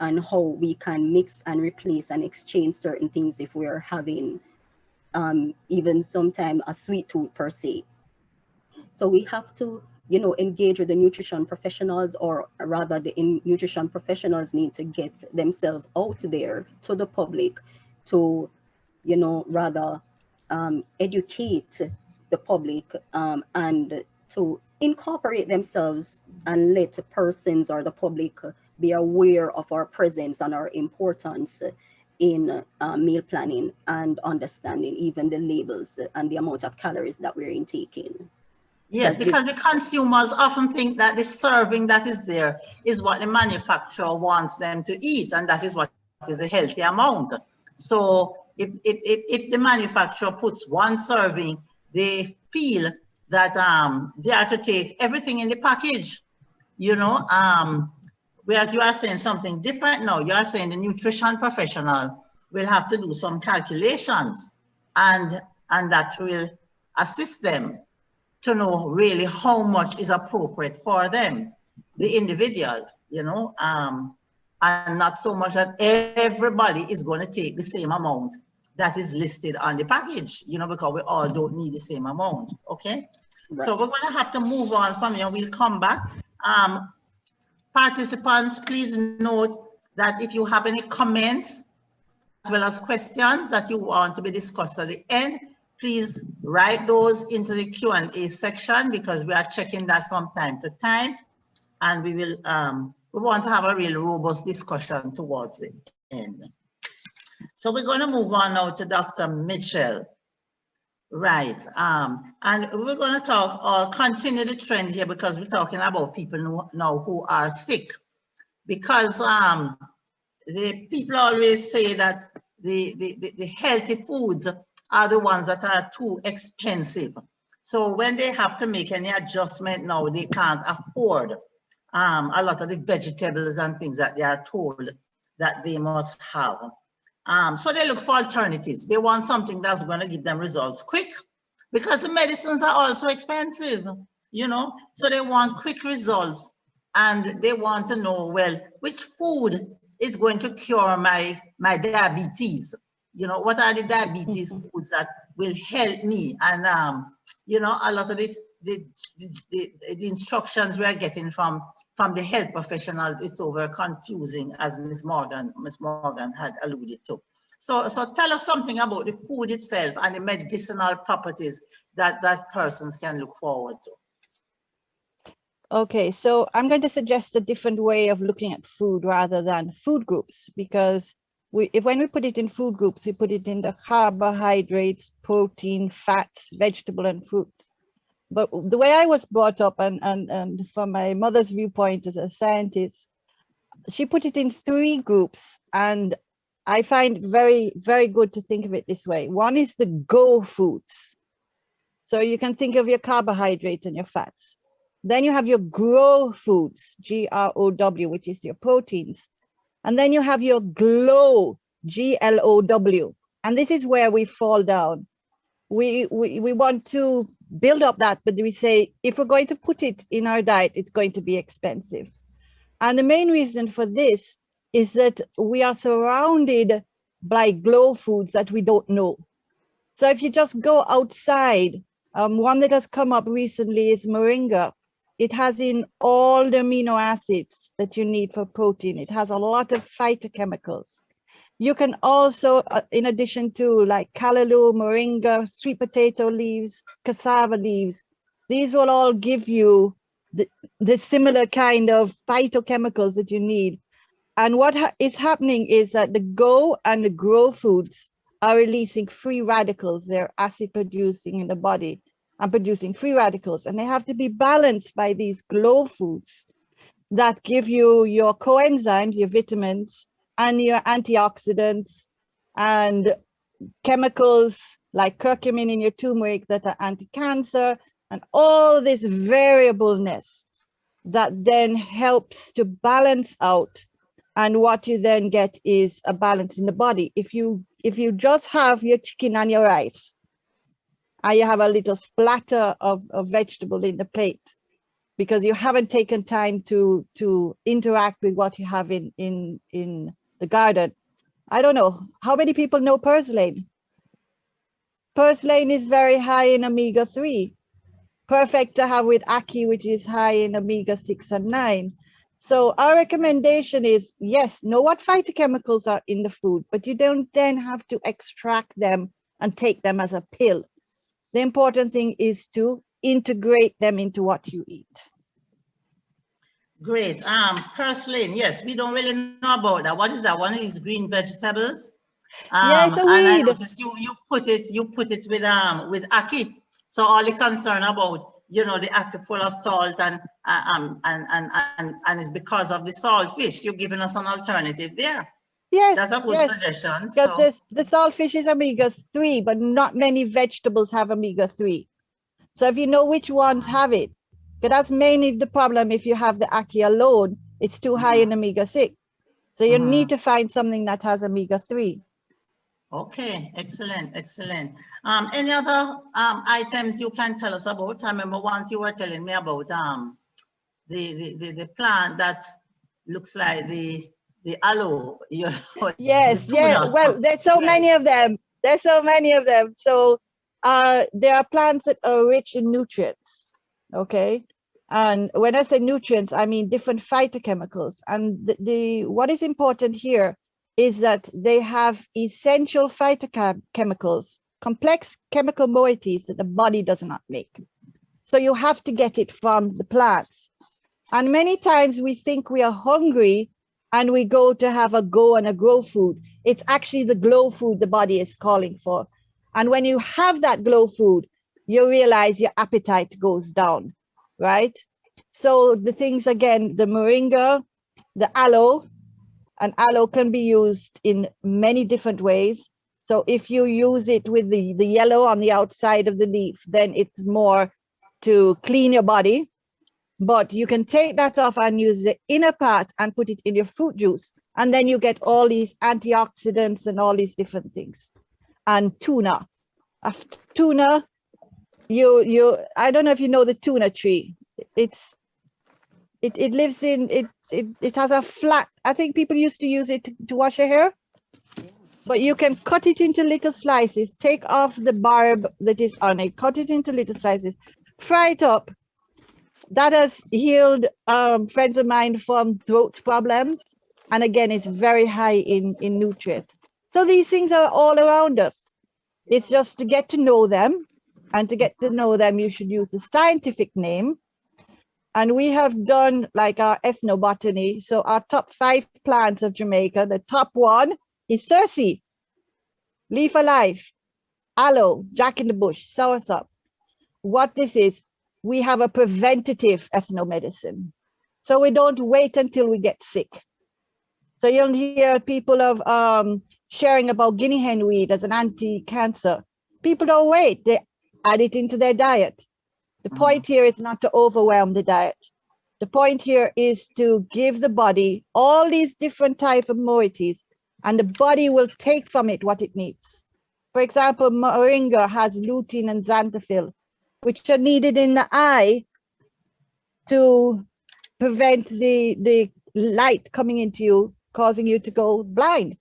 S4: and how we can mix and replace and exchange certain things if we're having even sometimes a sweet tooth per se. So we have to, engage with the nutrition professionals, or rather the nutrition professionals need to get themselves out there to the public to, rather educate the public, and to incorporate themselves and let persons or the public be aware of our presence and our importance in meal planning and understanding even the labels and the amount of calories that we're intaking.
S2: Yes, because the consumers often think that the serving that is there is what the manufacturer wants them to eat, and that is what is the healthy amount. So if the manufacturer puts one serving, they feel that they are to take everything in the package, whereas you are saying something different now. You are saying the nutrition professional will have to do some calculations, and that will assist them to know really how much is appropriate for them, the individual, and not so much that everybody is going to take the same amount that is listed on the package, because we all don't need the same amount, okay? Right. So we're going to have to move on from here. We'll come back. Participants, please note that if you have any comments as well as questions that you want to be discussed at the end, please write those into the Q&A section, because we are checking that from time to time, and we want to have a really robust discussion towards the end. So we're going to move on now to Dr. Mitchell. Right. And we're going to talk or continue the trend here because we're talking about people now who are sick. Because the people always say that the healthy foods are the ones that are too expensive. So when they have to make any adjustment now, they can't afford a lot of the vegetables and things that they are told that they must have. So they look for alternatives. They want something that's going to give them results quick because the medicines are also expensive, you know, so they want quick results and they want to know, well, which food is going to cure my diabetes? You know, what are the diabetes foods that will help me? And, you know, a lot of this, the instructions we are getting from the health professionals is so very confusing, as Ms. Morgan had alluded to. So tell us something about the food itself and the medicinal properties that persons can look forward to.
S5: Okay, so I'm going to suggest a different way of looking at food rather than food groups, because when we put it in food groups, we put it in the carbohydrates, protein, fats, vegetable, and fruits. But the way I was brought up and from my mother's viewpoint as a scientist, she put it in 3 groups, and I find it very, very good to think of it this way. One is the go foods. So you can think of your carbohydrates and your fats. Then you have your grow foods, G-R-O-W, which is your proteins. And then you have your glow, G-L-O-W. And this is where we fall down. We want to build up that, but we say, if we're going to put it in our diet, it's going to be expensive. And the main reason for this is that we are surrounded by glow foods that we don't know. So if you just go outside, one that has come up recently is Moringa. It has in all the amino acids that you need for protein. It has a lot of phytochemicals. You can also, in addition to like callaloo, moringa, sweet potato leaves, cassava leaves, these will all give you the similar kind of phytochemicals that you need. And what is happening is that the go and the grow foods are releasing free radicals. They're acid producing in the body and producing free radicals. And they have to be balanced by these glow foods that give you your coenzymes, your vitamins, and your antioxidants and chemicals like curcumin in your turmeric that are anti-cancer, and all this variableness that then helps to balance out. And what you then get is a balance in the body. If you just have your chicken and your rice, and you have a little splatter of vegetable in the plate, because you haven't taken time to interact with what you have in the garden. I don't know, how many people know purslane? Purslane is very high in omega-3, perfect to have with ackee, which is high in omega-6 and 9. So our recommendation is, yes, know what phytochemicals are in the food, but you don't then have to extract them and take them as a pill. The important thing is to integrate them into what you eat.
S2: Great. Purslane, yes, we don't really know about that. What is that? One is green vegetables.
S5: Yeah, it's a weed.
S2: And I noticed you put it with ackee. So all the concern about, you know, the ackee full of salt and it's because of the saltfish. You're giving us an alternative there.
S5: Yes,
S2: that's a good suggestion.
S5: Because the saltfish is omega-3, but not many vegetables have omega-3. So if you know which ones have it, because that's mainly the problem. If you have the ackee alone, it's too high in omega-6. So you need to find something that has omega-3.
S2: Okay, excellent, excellent. Any other items you can tell us about? I remember once you were telling me about the plant that looks like the aloe. You know,
S5: yes, yes. Well, there's so many of them. There's so many of them. So there are plants that are rich in nutrients. Okay. And when I say nutrients, I mean different phytochemicals. And what is important here is that they have essential phytochemicals, complex chemical moieties that the body does not make. So you have to get it from the plants. And many times we think we are hungry and we go to have a go and a grow food. It's actually the glow food the body is calling for. And when you have that glow food, you realize your appetite goes down, right? So the things, again, the moringa, the aloe, and aloe can be used in many different ways. So if you use it with the yellow on the outside of the leaf, then it's more to clean your body. But you can take that off and use the inner part and put it in your fruit juice. And then you get all these antioxidants and all these different things. And tuna. After tuna, I don't know if you know the tuna tree. It lives in, it has a flat, I think people used to use it to wash your hair. But you can cut it into little slices, take off the barb that is on it, cut it into little slices, fry it up. That has healed friends of mine from throat problems. And again, it's very high in nutrients. So these things are all around us. It's just to get to know them. And to get to know them, you should use the scientific name. And we have done like our ethnobotany. So our top 5 plants of Jamaica, the top one is Circe, leaf alive, aloe, jack in the bush, soursop. What this is, we have a preventative ethnomedicine. So we don't wait until we get sick. So you'll hear people of sharing about guinea hen weed as an anti-cancer. People don't wait, they add it into their diet. The point here is not to overwhelm the diet. The point here is to give the body all these different types of moieties, and the body will take from it what it needs. For example, moringa has lutein and xanthophyll, which are needed in the eye to prevent the light coming into you, causing you to go blind.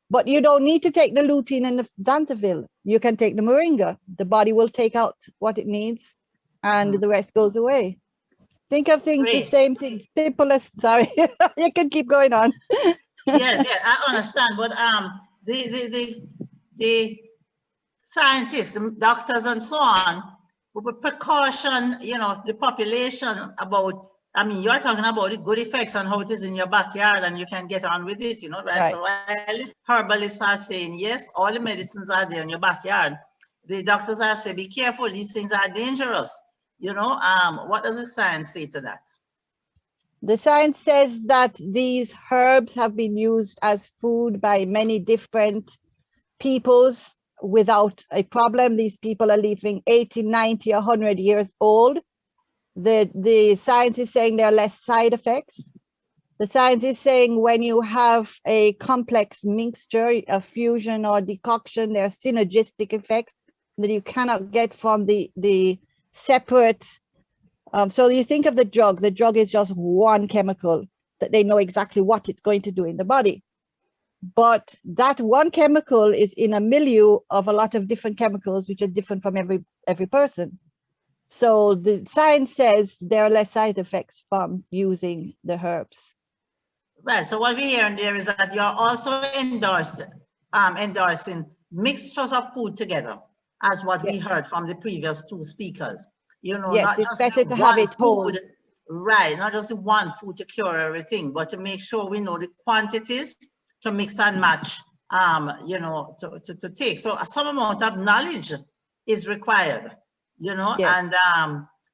S5: But you don't need to take the lutein and the xanthophyll. You can take the moringa. The body will take out what it needs and the rest goes away. Think of things the same thing, simplest, sorry, you can keep going on.
S2: Yeah, I understand, but the scientists, the doctors and so on, with precaution, you know, the population about, I mean, you're talking about the good effects and how it is in your backyard and you can get on with it, you know, right? So while herbalists are saying, yes, all the medicines are there in your backyard, the doctors are saying, be careful, these things are dangerous. You know, what does the science say to that?
S5: The science says that these herbs have been used as food by many different peoples without a problem. These people are living 80, 90, 100 years old. The science is saying there are less side effects. The science is saying when you have a complex mixture, a fusion or decoction, there are synergistic effects that you cannot get from the separate. So you think of the drug is just one chemical that they know exactly what it's going to do in the body. But that one chemical is in a milieu of a lot of different chemicals, which are different from every person. So the science says there are less side effects from using the herbs.
S2: Right, so what we hear there is that you're also endorsing mixtures of food together, as what we heard from the previous 2 speakers. You know,
S5: yes,
S2: not
S5: it's
S2: just
S5: better to
S2: one
S5: have it whole.
S2: food, right, not just one food to cure everything, but to make sure we know the quantities to mix and match, you know, to take. So some amount of knowledge is required, you know, and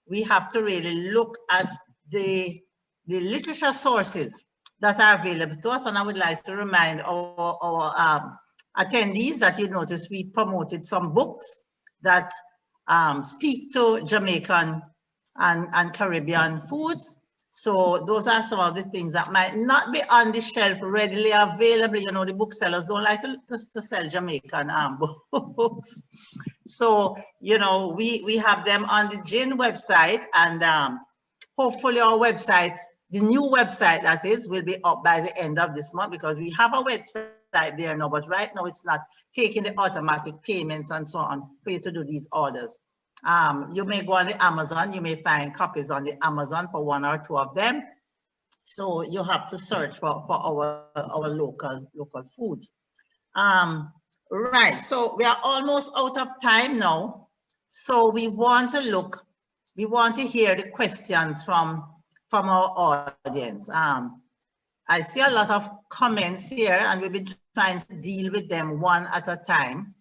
S2: we have to really look at the literature sources that are available to us. And I would like to remind our attendees that you notice we promoted some books that speak to Jamaican and Caribbean foods. So those are some of the things that might not be on the shelf readily available. You know, the booksellers don't like to sell Jamaican books. So, you know, we have them on the GIN website, and hopefully our website, the new website that is, will be up by the end of this month, because we have a website there now, but right now it's not taking the automatic payments and so on for you to do these orders. You may go on the Amazon, you may find copies on the Amazon for 1 or 2 of them. So you have to search for our local foods. Right, so we are almost out of time now. So we want to hear the questions from our audience. I see a lot of comments here, and we've been trying to deal with them one at a time.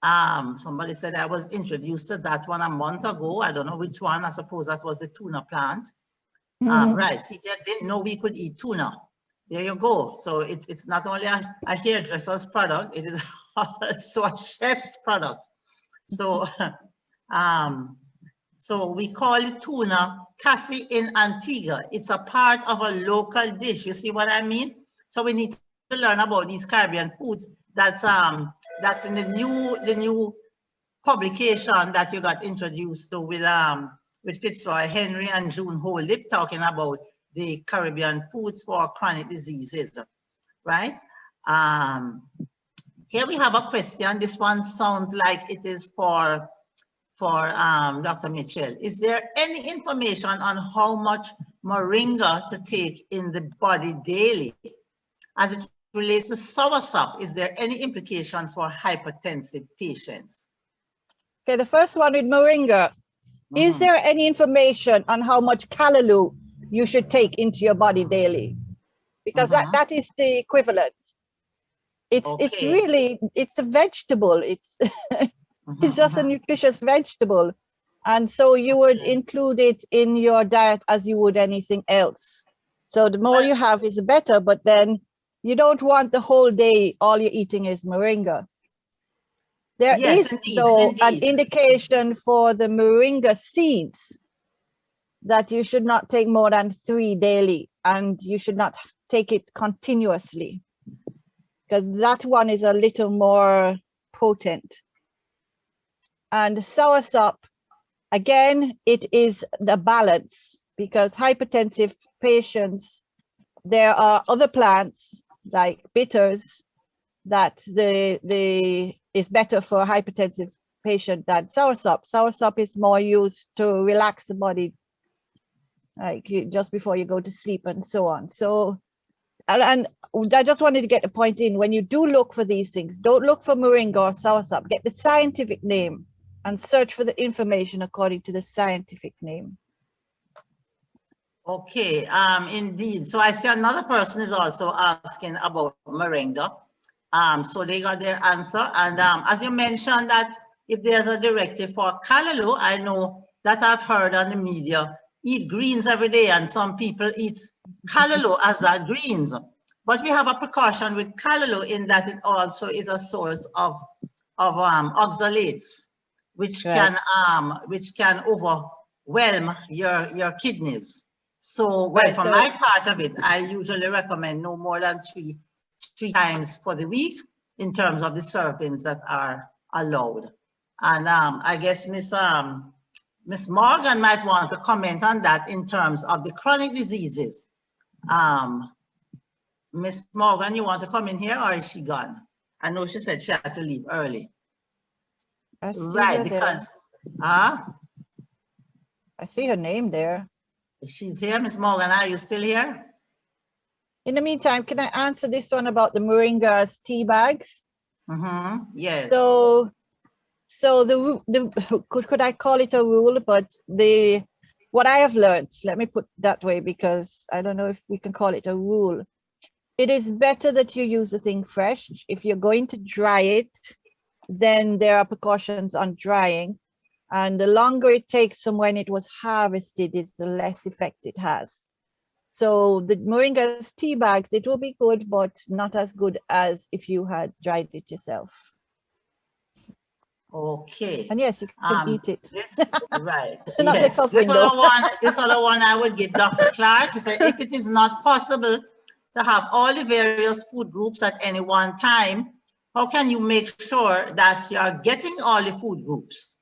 S2: Somebody said I was introduced to that one a month ago. I don't know which one. I suppose that was the tuna plant. Right, CJ didn't know we could eat tuna. There you go. So it's not only a hairdresser's product, it is also a chef's product. So, so we call it tuna cassi in Antigua. It's a part of a local dish. You see what I mean? So we need to learn about these Caribbean foods. That's in the new publication that you got introduced to with Fitzroy Henry and June Holip, talking about the Caribbean foods for chronic diseases, right? Here we have a question. This one sounds like it is for Dr. Mitchell. Is there any information on how much moringa to take in the body daily? As it relates to soursop, is there any implications for hypertensive patients?
S5: Okay, the first one with moringa. Is there any information on how much caloric you should take into your body daily? Because that is the equivalent. It's really, it's a vegetable. It's it's just a nutritious vegetable. And so you would include it in your diet as you would anything else. So the more you have is better, but then you don't want the whole day, all you're eating is moringa. There is though an indication for the moringa seeds that you should not take more than 3 daily, and you should not take it continuously, because that one is a little more potent. And soursop, again, it is the balance, because hypertensive patients, there are other plants like bitters that is better for a hypertensive patient than soursop. Soursop is more used to relax the body, like just before you go to sleep and so on. So, and I just wanted to get the point in, when you do look for these things, don't look for moringa or soursop, get the scientific name and search for the information according to the scientific name.
S2: Okay, indeed. So I see another person is also asking about moringa. So they got their answer. And as you mentioned that if there's a directive for callaloo, I know that I've heard on the media, eat greens every day, and some people eat callaloo as that greens. But we have a precaution with callaloo in that it also is a source of oxalates, which can overwhelm your kidneys. So, well, for my part of it, I usually recommend no more than three times for the week in terms of the servings that are allowed. And I guess Miss Morgan might want to comment on that in terms of the chronic diseases. Miss Morgan, you want to come in here, or is she gone? I know she said she had to leave early. Right, because I
S5: see her name there.
S2: She's here. Miss Morgan, are you still here?
S5: In the meantime, can I answer this one about the moringa's tea bags?
S2: Yes.
S5: So the could I call it a rule? But what I have learned, let me put it that way, because I don't know if we can call it a rule. It is better that you use the thing fresh. If you're going to dry it, then there are precautions on drying. And the longer it takes from when it was harvested, is the less effect it has. So the moringa's tea bags, it will be good, but not as good as if you had dried it yourself.
S2: Okay.
S5: And yes, you can eat it.
S2: Right.
S5: Not
S2: yes.
S5: the
S2: This other one I would give Dr. Clark. He said, if it is not possible to have all the various food groups at any one time, how can you make sure that you are getting all the food groups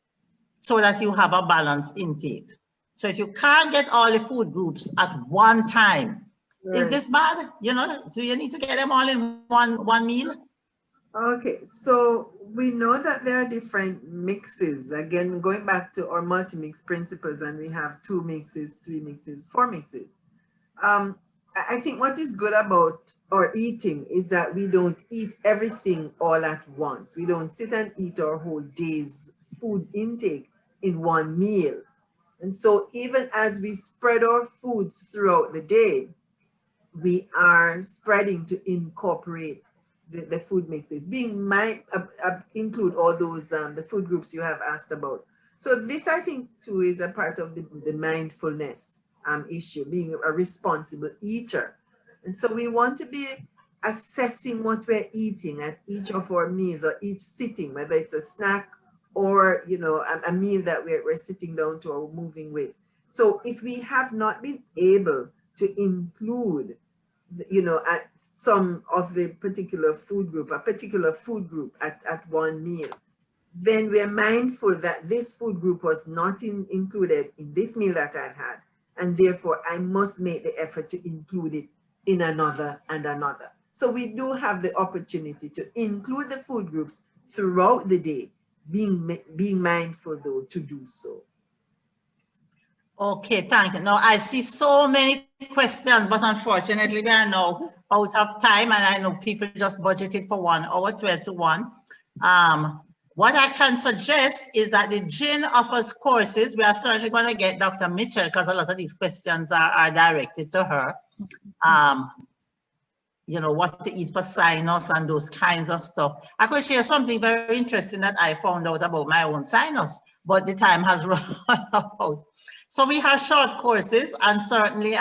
S2: so that you have a balanced intake? So if you can't get all the food groups at one time, is this bad? You know, do you need to get them all in one meal?
S3: Okay, so we know that there are different mixes. Again, going back to our multi-mix principles, and we have 2 mixes, 3 mixes, 4 mixes. I think what is good about our eating is that we don't eat everything all at once. We don't sit and eat our whole day's food intake in one meal. And so even as we spread our foods throughout the day, we are spreading to incorporate the food mixes, include all those the food groups you have asked about. So this, I think, too, is a part of the mindfulness issue, being a responsible eater. And so we want to be assessing what we're eating at each of our meals or each sitting, whether it's a snack or, you know, a meal that we're sitting down to or moving with. So if we have not been able to include, you know, at some of the particular food group, at one meal, then we're mindful that this food group was not included in this meal that I've had, and therefore I must make the effort to include it in another and another. So we do have the opportunity to include the food groups throughout the day, being mindful though to do so.
S2: Okay, thank you. Now I see so many questions, but unfortunately we are now out of time, and I know people just budgeted for 1 hour, 12 to 1. What I can suggest is that the GIN offers courses. We are certainly going to get Dr. Mitchell, because a lot of these questions are directed to her. You know, what to eat for sinus and those kinds of stuff. I could share something very interesting that I found out about my own sinus, but the time has run out. So we have short courses, and certainly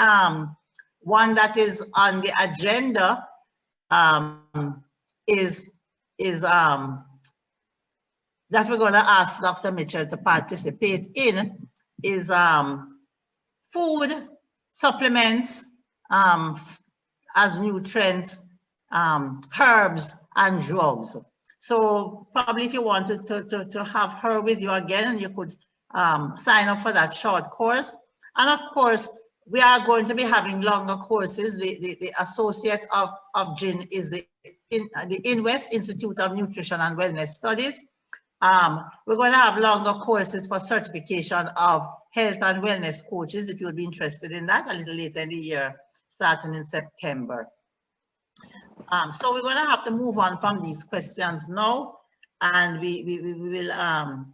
S2: one that is on the agenda is that we're going to ask Dr. Mitchell to participate in is food, supplements as nutrients, herbs, and drugs. So probably if you wanted to have her with you again, you could sign up for that short course. And of course, we are going to be having longer courses. The associate of GIN is the InWest Institute of Nutrition and Wellness Studies. We're going to have longer courses for certification of health and wellness coaches, if you'll be interested in that, a little later in the year, starting in September. So we're going to have to move on from these questions now, and we will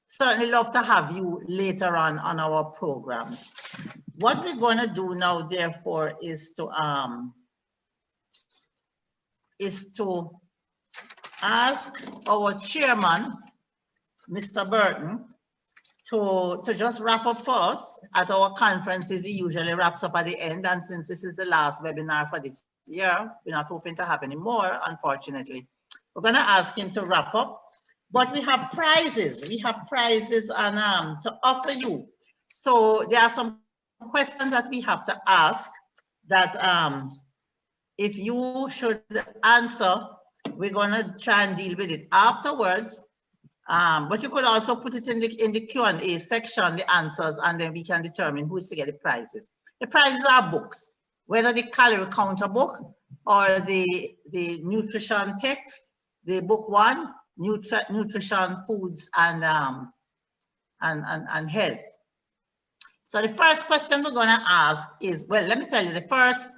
S2: certainly love to have you later on our programs. What we're going to do now, therefore, is to ask our chairman, Mr. Burton, to just wrap up for us. At our conferences, he usually wraps up at the end, and since this is the last webinar for this year, we're not hoping to have any more, unfortunately. We're going to ask him to wrap up, but we have prizes. We have prizes and to offer you. So there are some questions that we have to ask that if you should answer, we're going to try and deal with it afterwards. But you could also put it in the Q&A section, the answers, and then we can determine who's to get the prizes. The prizes are books, whether the calorie counter book or the nutrition text, the book 1, nutrition, foods, and health. So the first question we're going to ask is, well, let me tell you, the first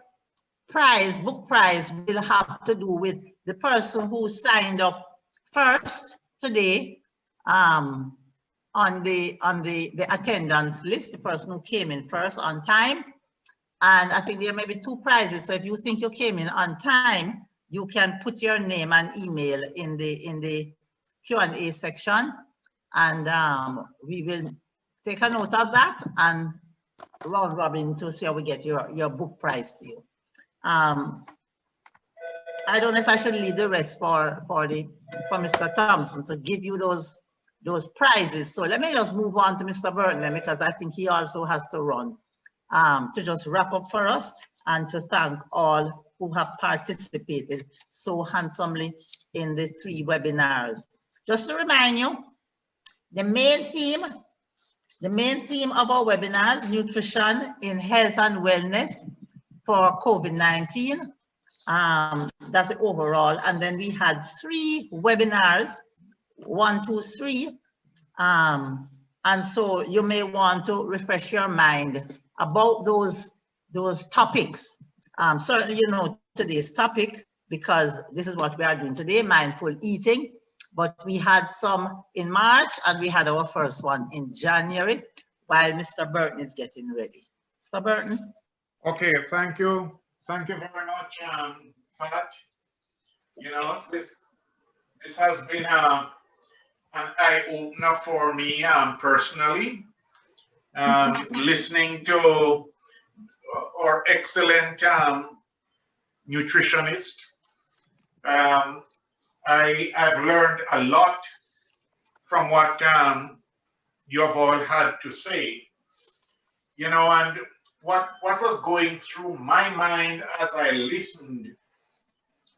S2: prize, book prize, will have to do with the person who signed up first today on the attendance list, the person who came in first on time. And I think there may be 2 prizes. So if you think you came in on time, you can put your name and email in the Q&A section, and we will take a note of that and round robin to see how we get your book prize to you. I don't know if I should leave the rest for Mr. Thompson to give you those prizes. So let me just move on to Mr. Burton, because I think he also has to run to just wrap up for us and to thank all who have participated so handsomely in the 3 webinars. Just to remind you, the main theme of our webinars, nutrition in health and wellness for COVID-19. That's the overall. And then we had 3 webinars, 1, 2, 3. And so you may want to refresh your mind about those topics. Certainly, you know today's topic, because this is what we are doing today, mindful eating. But we had some in March, and we had our first one in January, while Mr. Burton is getting ready. Mr. Burton.
S6: Okay, thank you. Thank you very much, Pat. You know, this has been an eye-opener for me personally. Listening to our excellent nutritionist. I've learned a lot from what you have all had to say. You know, and what was going through my mind as I listened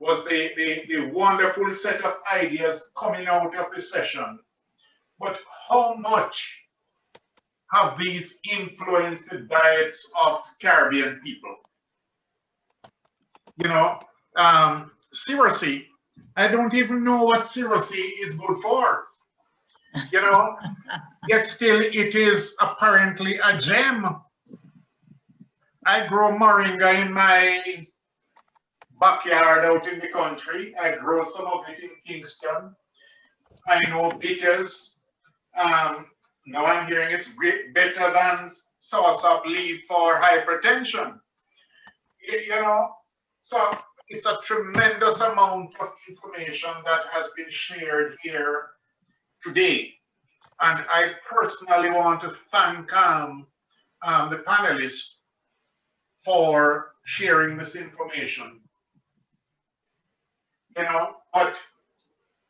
S6: was the wonderful set of ideas coming out of the session. But how much have these influenced the diets of Caribbean people? You know, seriously, I don't even know what seriously is good for. You know, yet still it is apparently a gem. I grow moringa in my backyard out in the country. I grow some of it in Kingston. I know bitters. Now I'm hearing it's better than soursop leaf for hypertension. You know, so it's a tremendous amount of information that has been shared here today. And I personally want to thank the panelists for sharing this information. You know, but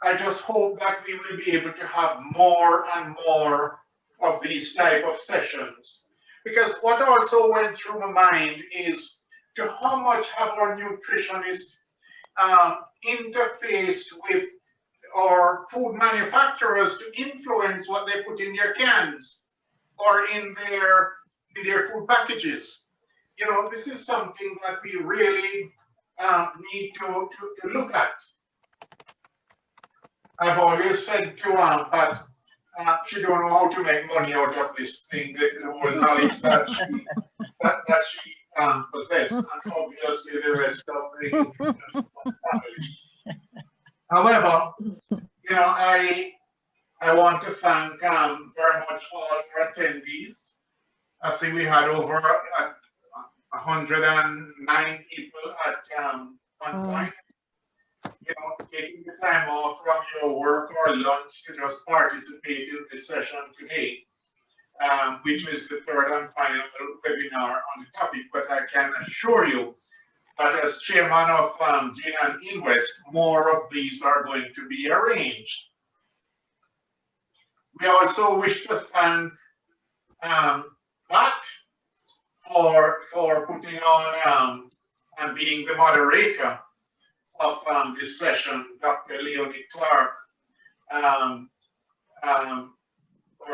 S6: I just hope that we will be able to have more and more of these type of sessions. Because what also went through my mind is to how much have our nutritionists interfaced with our food manufacturers to influence what they put in their cans or in their food packages. You know, this is something that we really need to look at. I've always said to Pat, she don't know how to make money out of this thing, the whole knowledge that she possesses, and obviously the rest of the family. However, you know, I want to thank very much all our attendees. I see we had over 109 people at one point. You know, taking the time off from your work or lunch to just participate in this session today, which is the third and final webinar on the topic. But I can assure you that as chairman of Gin and Invest, more of these are going to be arranged. We also wish to thank Pat for putting on and being the moderator of this session, Dr. Leon Leclaire, our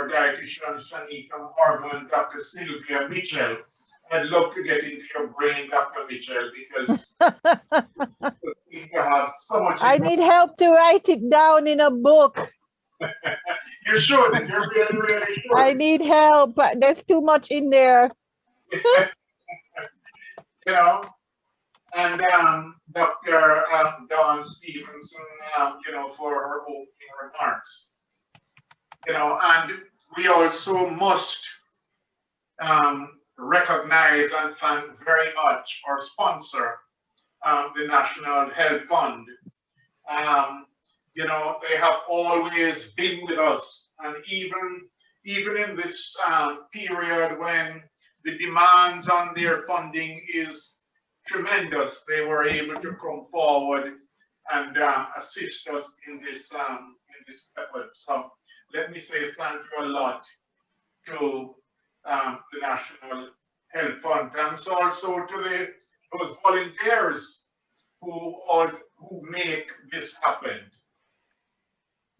S6: dietitian Shanika Morgan, Dr. Silvia Mitchell. I'd love to get into your brain, Dr. Mitchell, because you seem to have so much.
S5: I need help to write it down in a book.
S6: You should. You're really, really should.
S5: I need help. There's too much in there.
S6: You know, and Dr. Dawn Stevenson, you know, for her opening remarks. You know, and we also must recognize and thank very much our sponsor, the National Health Fund. You know, they have always been with us, and even in this period when the demands on their funding is tremendous, they were able to come forward and assist us in this effort. So let me say thank you a lot to the National Health Fund. Thanks also to those volunteers who make this happen.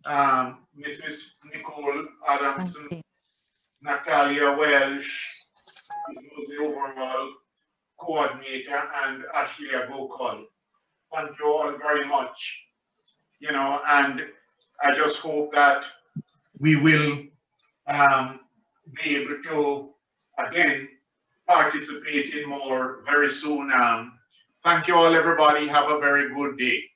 S6: Mrs. Nicole Adamson, Natalia Welsh, who was the overall coordinator, and Ashley Agokol. Thank you all very much. You know, and I just hope that we will be able to, again, participate in more very soon. Thank you all, everybody. Have a very good day.